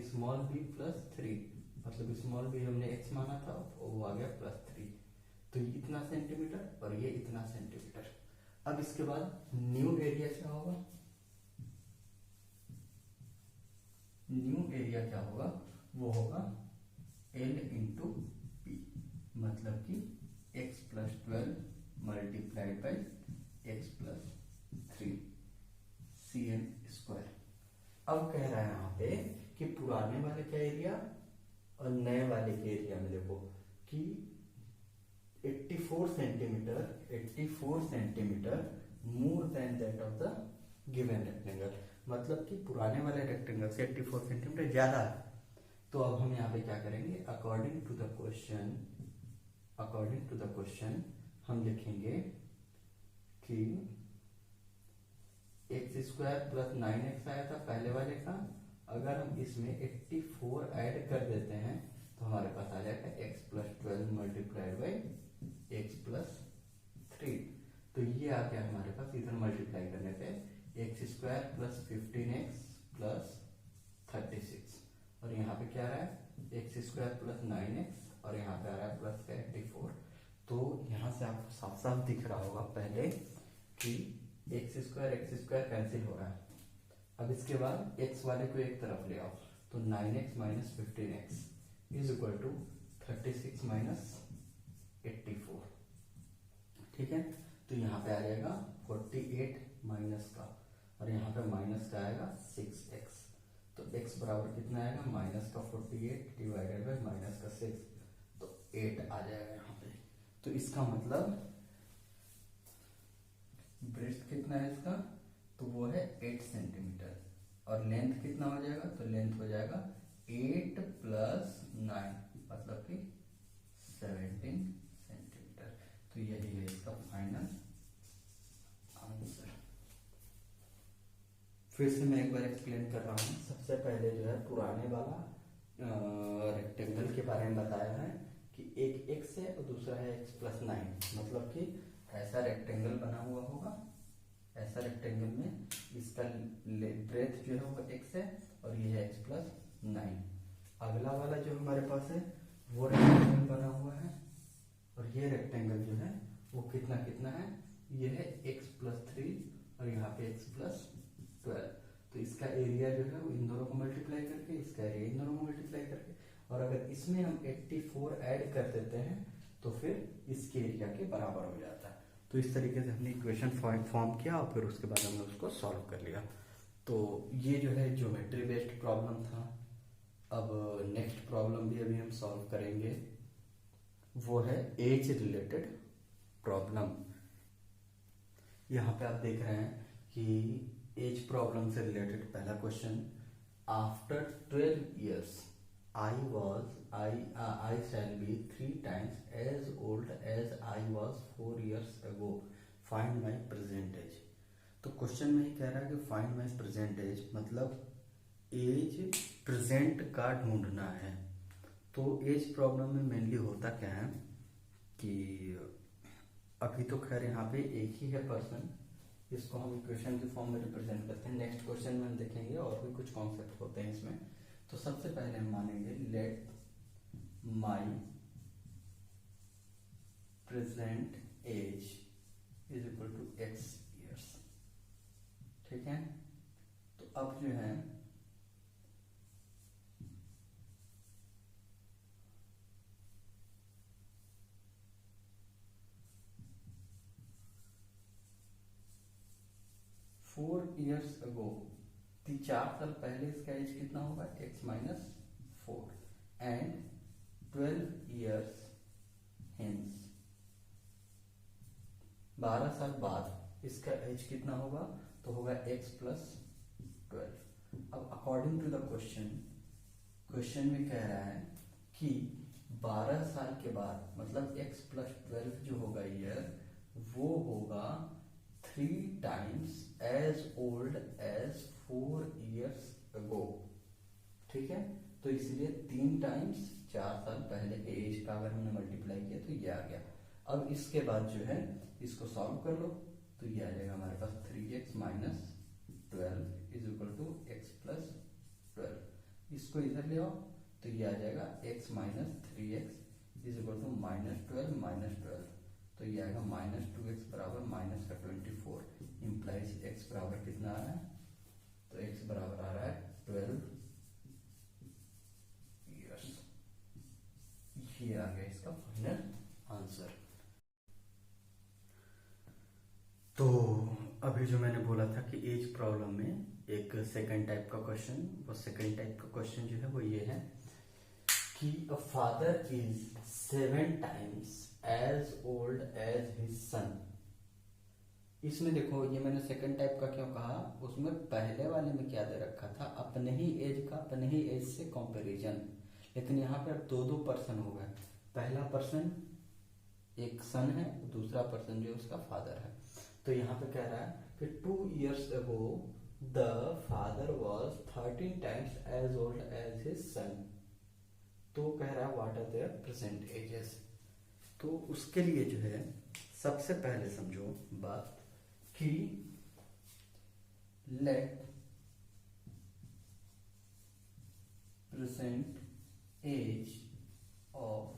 स्मॉल b प्लस 3, मतलब स्मॉल b हमने x माना था, वो आ गया प्लस 3। तो ये इतना सेंटीमीटर और ये इतना सेंटीमीटर। अब इसके बाद न्यू एरिया क्या होगा, न्यू एरिया क्या होगा, वो होगा L इंटू पी, मतलब कि x plus 12 multiplied by x plus 3 cm square. अब कह रहा है यहाँ पे कि पुराने वाले का एरिया और नए वाले के एरिया में देखो कि 84 centimetre more than that of the given rectangle, मतलब कि पुराने वाले रेक्टेंगल से 84 सेंटीमीटर ज्यादा है। तो अब हम यहाँ पे क्या करेंगे, अकॉर्डिंग टू द क्वेश्चन हम लिखेंगे कि स्क्वायर प्लस 9x आया था पहले वाले का। अगर हम इसमें 84 ऐड कर देते हैं तो हमारे पास आ जाएगा x plus 12 multiplied by x plus 3। तो ये आ गया हमारे पास, इधर मल्टीप्लाई करने पे x square plus 15x plus 36, और यहाँ पे क्या आ रहा है एक्स स्क्वायर प्लस 9x और यहाँ पे आ रहा है प्लस 84। तो यहाँ से आपको साफ साफ दिख रहा होगा पहले कि एक्स स्क्वायर कैंसिल हो रहा है। अब इसके बाद x वाले को एक तरफ ले आओ, तो 9x minus 15x is equal to 36 minus 84। ठीक है, तो यहाँ पे आ जाएगा 48 माइनस का, और यहाँ पे माइनस का आएगा 6x। तो x बराबर कितना आएगा, माइनस का 48 डिवाइडेड बाई माइनस का 6, तो 8 आ जाएगा यहाँ पे। तो इसका मतलब ब्रेस्ट कितना है इसका, तो वो है 8 सेंटीमीटर, और लेंथ कितना हो जाएगा, तो लेंथ हो जाएगा 8 प्लस 9 मतलब कि 17 सेंटीमीटर। तो यही है इसका फाइनल आंसर। फिर से मैं एक बार एक्सप्लेन कर रहा हूँ। सबसे पहले जो है पुराने वाला रेक्टेंगल के बारे में बताया है कि एक x है और दूसरा है x प्लस 9, मतलब कि ऐसा रेक्टेंगल बना हुआ होगा, ऐसा रेक्टेंगल में इसका ब्रेथ जो है वो x है और ये है x प्लस 9। अगला वाला जो हमारे पास है वो रेक्टेंगल बना हुआ है, और ये रेक्टेंगल जो है वो कितना कितना है, ये है x प्लस 3 और यहाँ पे x प्लस 12। तो इसका एरिया जो है वो इन दोनों को मल्टीप्लाई करके, इसका एरिया इन दोनों को मल्टीप्लाई करके, और अगर इसमें हम 84 ऐड कर देते हैं तो फिर इसके एरिया के बराबर हो जाता है। तो इस तरीके से हमने इक्वेशन फॉर्म किया और फिर उसके बाद हमने उसको सॉल्व कर लिया। तो ये जो है ज्योमेट्री बेस्ड प्रॉब्लम था। अब नेक्स्ट प्रॉब्लम भी अभी हम सॉल्व करेंगे, वो है एज रिलेटेड प्रॉब्लम। यहाँ पे आप देख रहे हैं कि एज प्रॉब्लम से रिलेटेड पहला question, after 12 years I shall be 3 times as old as I was 4 years ago. Find my present age. तो क्वेश्चन में ही कह रहा है कि फाइंड माई प्रेजेंट एज, मतलब एज प्रेजेंट का ढूंढना है। तो एज प्रॉब्लम में मेनली होता क्या है कि अभी तो खैर यहाँ पे एक ही है पर्सन, इसको हम इक्वेशन के फॉर्म में रिप्रेजेंट करते हैं। नेक्स्ट क्वेश्चन में हम देखेंगे और भी कुछ कॉन्सेप्ट होते हैं इसमें। तो सबसे पहले हम मानेंगे let my present age is equal to x years। ठीक है, तो अब जो है फोर ईयर्स अगो, 4 साल पहले इसका एज कितना होगा, x minus 4, and 12 years hence, 12 साल बाद इसका एज कितना होगा, तो होगा x प्लस 12। अब अकॉर्डिंग टू द क्वेश्चन में कह रहा है कि 12 साल के बाद मतलब x प्लस 12 जो होगा ईयर, वो होगा 3 times as old as 4 years ago। ठीक है, तो इसलिए 3 टाइम्स 4 साल पहले के एज का अगर हमने मल्टीप्लाई किया तो ये आ गया। अब इसके बाद जो है इसको सॉल्व कर लो, तो ये आ जाएगा हमारे पास 3x minus 12 is equal to x plus 12। इसको इधर ले आओ तो ये आ जाएगा x minus 3x is equal to minus 12 minus 12, तो ये आएगा माइनस 2x बराबर माइनस का 24, इम्प्लाइज x बराबर कितना आ रहा है, तो x बराबर आ रहा है 12 ईयर्स। ये आ गया इसका फाइनल आंसर। तो अभी जो मैंने बोला था कि एज प्रॉब्लम में एक सेकंड टाइप का क्वेश्चन, वो सेकंड टाइप का क्वेश्चन जो है वो ये है कि a father is 7 times as old as his son। इसमें देखो ये मैंने सेकंड टाइप का क्यों कहा, उसमें पहले वाले में क्या दे रखा था, अपने ही एज का अपने ही एज से कंपैरिजन, लेकिन यहाँ पे अब दो पर्सन हो गए। पहला पर्सन एक सन है, दूसरा पर्सन जो उसका फादर है। तो यहाँ पे कह रहा है कि 2 years ago the father was 13 times as old as his son. तो कह रहा है what are their present ages. तो उसके लिए जो है सबसे पहले समझो बात कि let present age of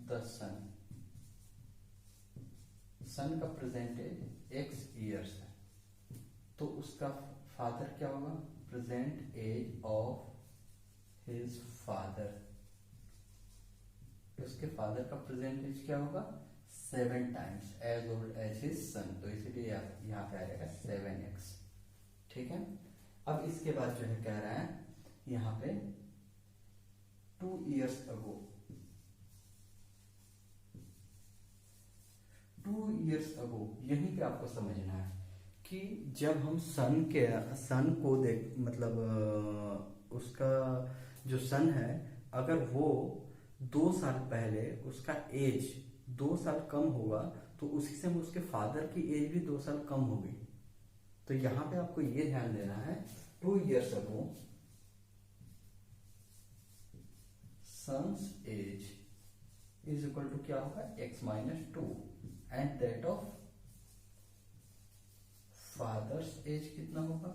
the son, son का प्रेजेंट एज x ईयर्स है, तो उसका फादर क्या होगा, present age of his father, उसके फादर का प्रेजेंट एज क्या होगा 7 times as old as his son, तो इसीलिए यहाँ पे आ जाएगा 7x। ठीक है, अब इसके बाद जो है कह रहा है यहाँ पे 2 years ago, 2 years ago, यहीं पे आपको समझना है कि जब हम सन को देख मतलब उसका जो सन है, अगर वो 2 साल पहले उसका एज 2 साल कम होगा तो उसी से उसके फादर की एज भी 2 साल कम होगी। तो यहाँ पे आपको ये ध्यान देना है 2 years ago son's age is equal to क्या होगा x minus 2 and that of father's age कितना होगा,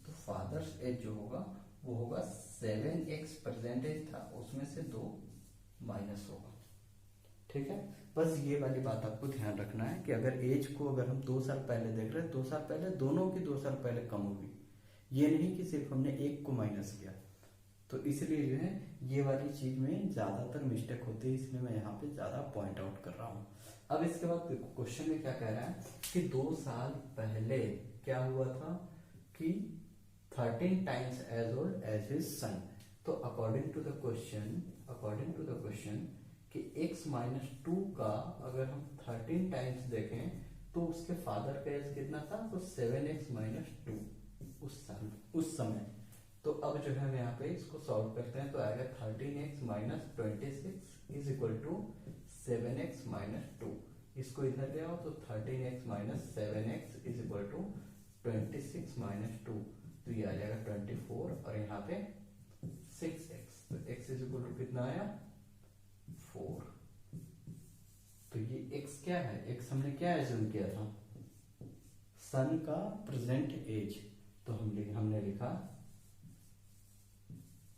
तो फादर्स एज जो होगा वो होगा 7x परसेंटेज था उसमें से 2 माइनस होगा। ठीक है, बस ये वाली बात आपको ध्यान रखना है कि अगर एज को अगर हम 2 साल पहले देख रहे हैं, 2 साल पहले दोनों की 2 साल पहले कम होगी, ये नहीं कि सिर्फ हमने एक को माइनस किया। तो इसलिए जो है ये वाली चीज में ज्यादातर मिस्टेक होती है, इसलिए मैं यहाँ पे ज्यादा पॉइंट आउट कर रहा हूँ। अब इसके बाद क्वेश्चन में क्या कह रहा है कि 2 साल पहले क्या हुआ था कि 13 times as old as his son. तो अकॉर्डिंग टू द क्वेश्चन कि x माइनस 2 का अगर हम 13 टाइम्स देखें तो उसके फादर का एज कितना था, तो 7x माइनस 2 उस समय। तो अब जो है हम यहाँ पे इसको सॉल्व करते हैं तो आएगा 13x minus 26 is equal to 7x minus 2। इसको इधर ले आओ तो 13x minus 7x is equal to 26 minus 2, तो ये आ जाएगा 24 और यहाँ पे 6x, तो x इज इक्वल टू कितना आया 4। तो ये x क्या है, x हमने क्या एज्यूम किया था, सन का प्रेजेंट एज, तो हमने लिखा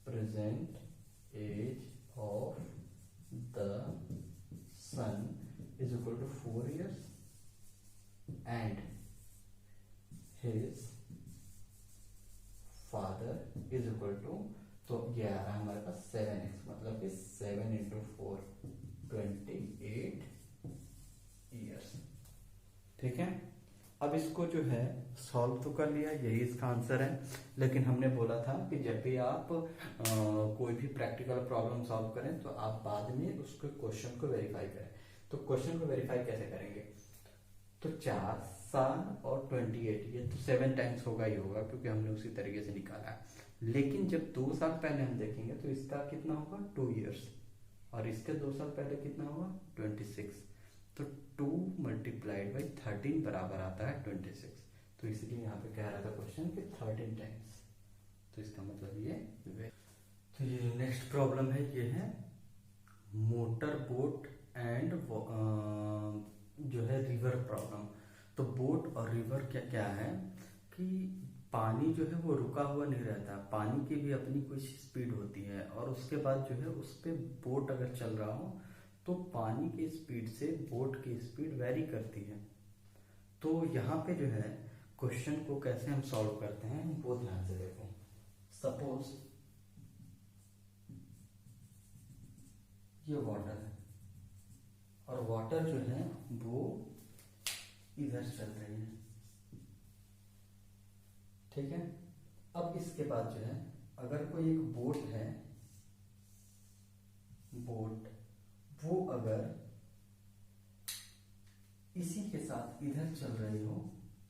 present age of the son is equal to 4 years and his father is equal to, तो ये आ रहा है हमारे पास 7x, मतलब कि 7 into 4 28 years। ठीक है, अब इसको जो है सॉल्व तो कर लिया, यही इसका आंसर है। लेकिन हमने बोला था कि जब भी आप कोई भी प्रैक्टिकल प्रॉब्लम सॉल्व करें तो आप बाद में उसके क्वेश्चन को वेरीफाई करें। तो क्वेश्चन को वेरीफाई कैसे करेंगे, तो 4 7 और 28, ये तो 7 टाइम्स होगा ही होगा क्योंकि हमने उसी तरीके से निकाला है। लेकिन जब 2 साल पहले हम देखेंगे तो इसका कितना होगा 2 years और इसके 2 साल पहले कितना होगा 26, तो 2 मल्टीप्लाइड बाई 13 बराबर आता है 26। तो इसलिए यहाँ पे कह रहा था क्वेश्चन कि 13 टाइम्स, तो इसका मतलब ये। तो ये नेक्स्ट प्रॉब्लम है, ये है मोटर बोट एंड जो है रिवर प्रॉब्लम। तो बोट और रिवर क्या क्या है कि पानी जो है वो रुका हुआ नहीं रहता, पानी की भी अपनी कुछ स्पीड होती है और उसके बाद जो है उस पे बोट अगर चल रहा हो तो पानी की स्पीड से बोट की स्पीड वेरी करती है। तो यहाँ पे जो है क्वेश्चन को कैसे हम सॉल्व करते हैं वो ध्यान से देखो। सपोज ये वाटर है और वाटर जो है वो इधर चल रही है, ठीक है। अब इसके बाद जो है अगर कोई एक बोट है, बोट वो अगर इसी के साथ इधर चल रही हो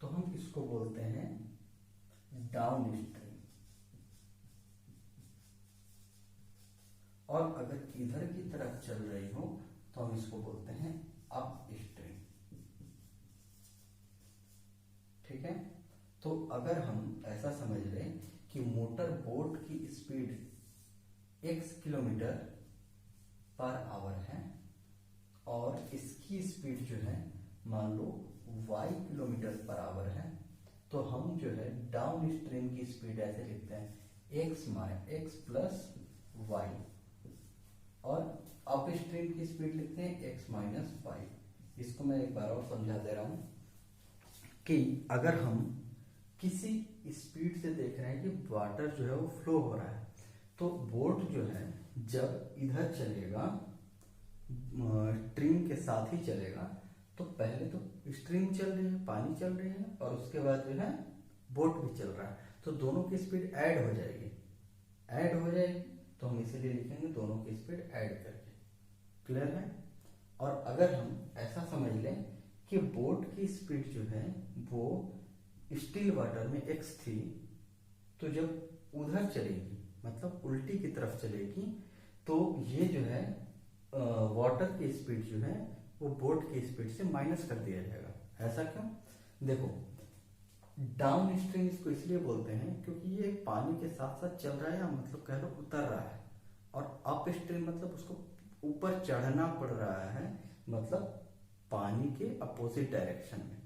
तो हम इसको बोलते हैं डाउन स्ट्रीम, और अगर इधर की तरफ चल रही हो तो हम इसको बोलते हैं अप स्ट्रीम। तो अगर हम ऐसा समझ लें कि मोटर बोट की speed x kilometre per our है और इसकी स्पीड जो है मान लो y किलोमीटर पर आवर है, तो हम जो है डाउन स्ट्रीम की स्पीड ऐसे लिखते हैं x प्लस y, और अप स्ट्रीम की स्पीड लिखते हैं x माइनस y। इसको मैं एक बार और समझा दे रहा हूं कि अगर हम किसी स्पीड से देख रहे हैं कि वाटर जो है वो फ्लो हो रहा है, तो बोट जो है जब इधर चलेगा स्ट्रीम के साथ ही चलेगा, तो पहले तो स्ट्रीम चल रही है, पानी चल रही है, और उसके बाद जो है बोट भी चल रहा है, तो दोनों की स्पीड ऐड हो जाएगी। तो हम इसीलिए लिखेंगे दोनों की स्पीड ऐड करके। क्लियर है? और अगर हम ऐसा समझ लें कि बोट की स्पीड जो है वो स्टिल वाटर में x थी, तो जब उधर चलेगी मतलब उल्टी की तरफ चलेगी, तो ये जो है वाटर की स्पीड जो है वो बोट की स्पीड से माइनस कर दिया जाएगा। ऐसा क्यों? देखो, डाउन स्ट्रीम इसको इसलिए बोलते हैं क्योंकि ये पानी के साथ साथ चल रहा है, या मतलब कह लो उतर रहा है, और अप स्ट्रीम मतलब उसको ऊपर चढ़ना पड़ रहा है, मतलब पानी के अपोजिट डायरेक्शन में।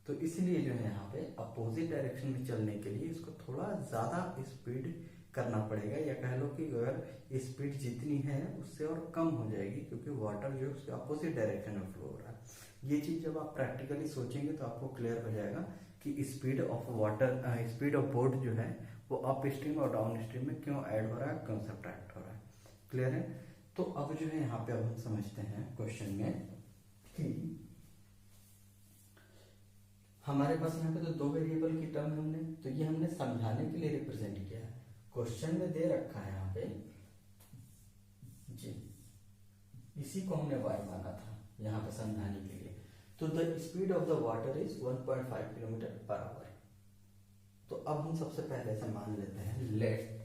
तो इसलिए जो है यहाँ पे अपोजिट डायरेक्शन में चलने के लिए इसको थोड़ा ज्यादा स्पीड करना पड़ेगा, या कह लो कि अगर स्पीड जितनी है उससे और कम हो जाएगी, क्योंकि वाटर जो है उसके अपोजिट डायरेक्शन में फ्लो हो रहा है। ये चीज जब आप प्रैक्टिकली सोचेंगे तो आपको क्लियर हो जाएगा कि speed of water, speed of boat जो है वो अप स्ट्रीम और डाउन स्ट्रीम में क्यों ऐड हो रहा है, क्यों सब्ट्रैक्ट हो रहा है। क्लियर है? तो अब जो है यहाँ पे अब हम समझते हैं क्वेश्चन में कि हमारे पास यहाँ पे तो दो वेरिएबल की टर्म हमने, तो ये हमने समझाने के लिए रिप्रेजेंट किया है। क्वेश्चन में दे रखा है यहाँ पे जी, इसी को हमने y माना था यहाँ पे समझाने के लिए। तो the speed of the water is 1.5 kilometre per hour. तो अब हम सबसे पहले से मान लेते हैं, let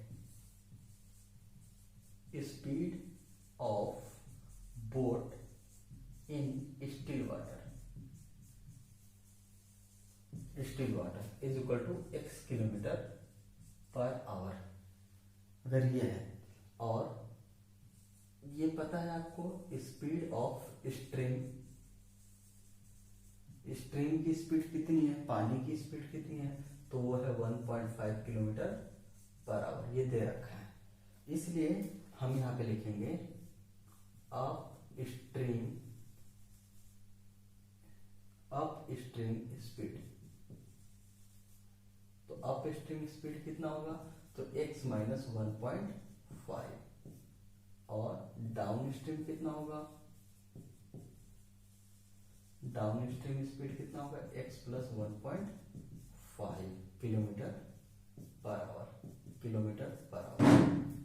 speed of boat in still water is equal to x kilometre per hour. अगर ये है, और ये पता है आपको स्पीड ऑफ स्ट्रीम की स्पीड कितनी है, पानी की स्पीड कितनी है, तो वो है 1.5 किलोमीटर पर आवर, ये दे रखा है। इसलिए हम यहाँ पे लिखेंगे अप स्ट्रीम स्पीड। तो अप स्ट्रीम स्पीड कितना होगा, तो x माइनस 1.5, और डाउन स्ट्रीम कितना होगा, डाउन स्ट्रीम स्पीड कितना होगा, x plus 1.5 kilometre per hour.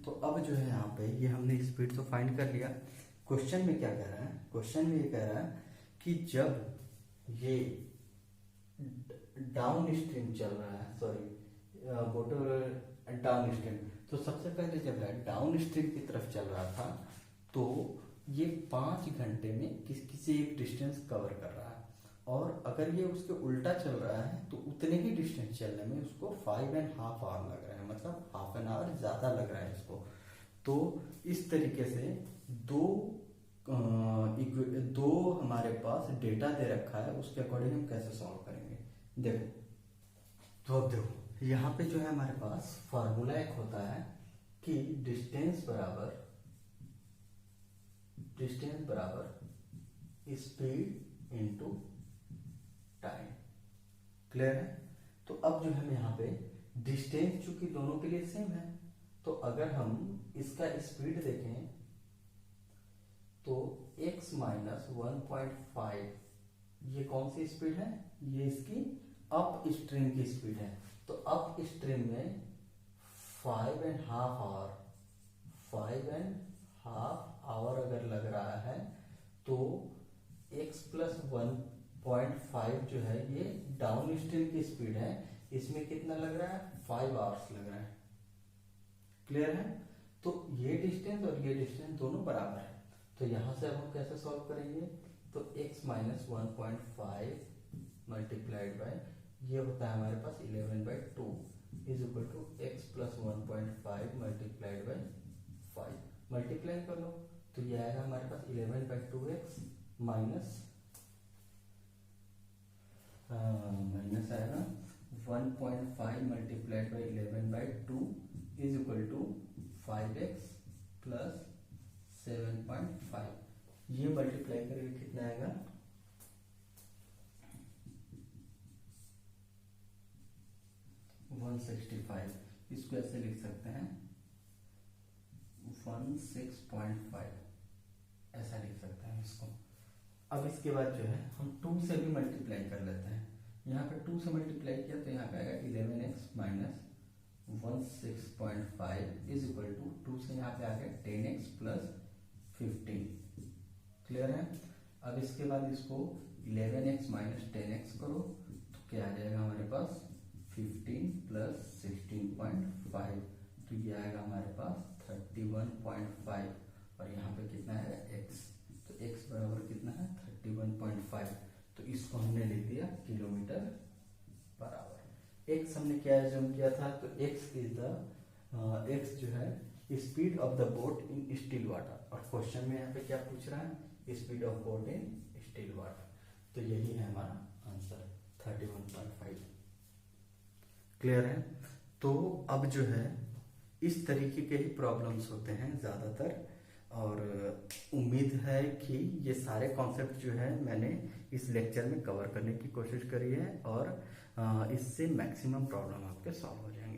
तो अब जो है यहाँ पे ये हमने स्पीड तो फाइंड कर लिया। क्वेश्चन में क्या कह रहा है, क्वेश्चन में ये कह रहा है कि जब ये डाउन स्ट्रीम चल रहा है, डाउन स्ट्रीम, तो सबसे पहले जब है डाउन स्ट्रीम की तरफ चल रहा था, तो ये 5 घंटे में किसी एक डिस्टेंस कवर कर रहा है, और अगर ये उसके उल्टा चल रहा है तो उतने ही डिस्टेंस चलने में उसको 5.5 आवर लग रहा है, मतलब हाफ एन आवर ज्यादा लग रहा है इसको। तो इस तरीके से दो हमारे पास डेटा दे रखा है, उसके अकॉर्डिंग हम कैसे सॉल्व करेंगे। देखो, तो अब देखो यहाँ पे जो है हमारे पास फॉर्मूला एक होता है कि डिस्टेंस बराबर स्पीड इनटू टाइम। क्लियर है? तो अब जो हम यहाँ पे डिस्टेंस चूंकि दोनों के लिए सेम है, तो अगर हम इसका स्पीड देखें तो x माइनस 1.5 ये कौन सी स्पीड है, ये इसकी अप स्ट्रीम की स्पीड है। तो अप स्ट्रीम में 5.5 आवर अगर लग रहा है, तो x प्लस 1.5 जो है ये डाउन स्ट्रीम की स्पीड है, इसमें कितना लग रहा है, 5 आवर्स लग रहा है। क्लियर है? तो ये डिस्टेंस और ये डिस्टेंस दोनों बराबर है। तो यहां से अब हम कैसे सॉल्व करेंगे, तो x माइनस 1.5 मल्टीप्लाइड बाय ये होता है हमारे पास 11/2 is equal to X plus 1.5 multiplied by 5 multiply कर लो तो ये आएगा हमारे पास 11/2x माइनस आएगा 1.5 multiplied by 11/2 is equal to 5x plus 7.5 ये मल्टीप्लाई करेंगे कितना आएगा 165 इसको ऐसे लिख सकते हैं 16.5 ऐसा लिख सकते हैं इसको। अब इसके बाद जो है हम 2 से भी मल्टीप्लाई कर लेते हैं। यहाँ पे 2 से मल्टीप्लाई किया तो यहाँ पे आएगा 11x minus 16.5 is equal to 2 से यहाँ पे आ गया 10x प्लस 15। क्लियर है। अब इसके बाद इसको 11x माइनस 10x करो तो क्या आ जाएगा हमारे पास 15 प्लस 16.5 तो ये आएगा हमारे पास 31.5 और यहाँ पे कितना है x तो x बराबर कितना है 31.5 तो इसको हमने लिख दिया किलोमीटर पर आवर। x हमने क्या एज्यूम किया था तो x इज द x जो है speed of the boat in still water और क्वेश्चन में यहाँ पे क्या पूछ रहा है speed of boat in still water तो यही है हमारा आंसर 31.5। क्लियर है। तो अब जो है इस तरीके के ही प्रॉब्लम्स होते हैं ज़्यादातर और उम्मीद है कि ये सारे कॉन्सेप्ट जो है मैंने इस लेक्चर में कवर करने की कोशिश करी है और इससे मैक्सिमम प्रॉब्लम आपके सॉल्व हो जाए।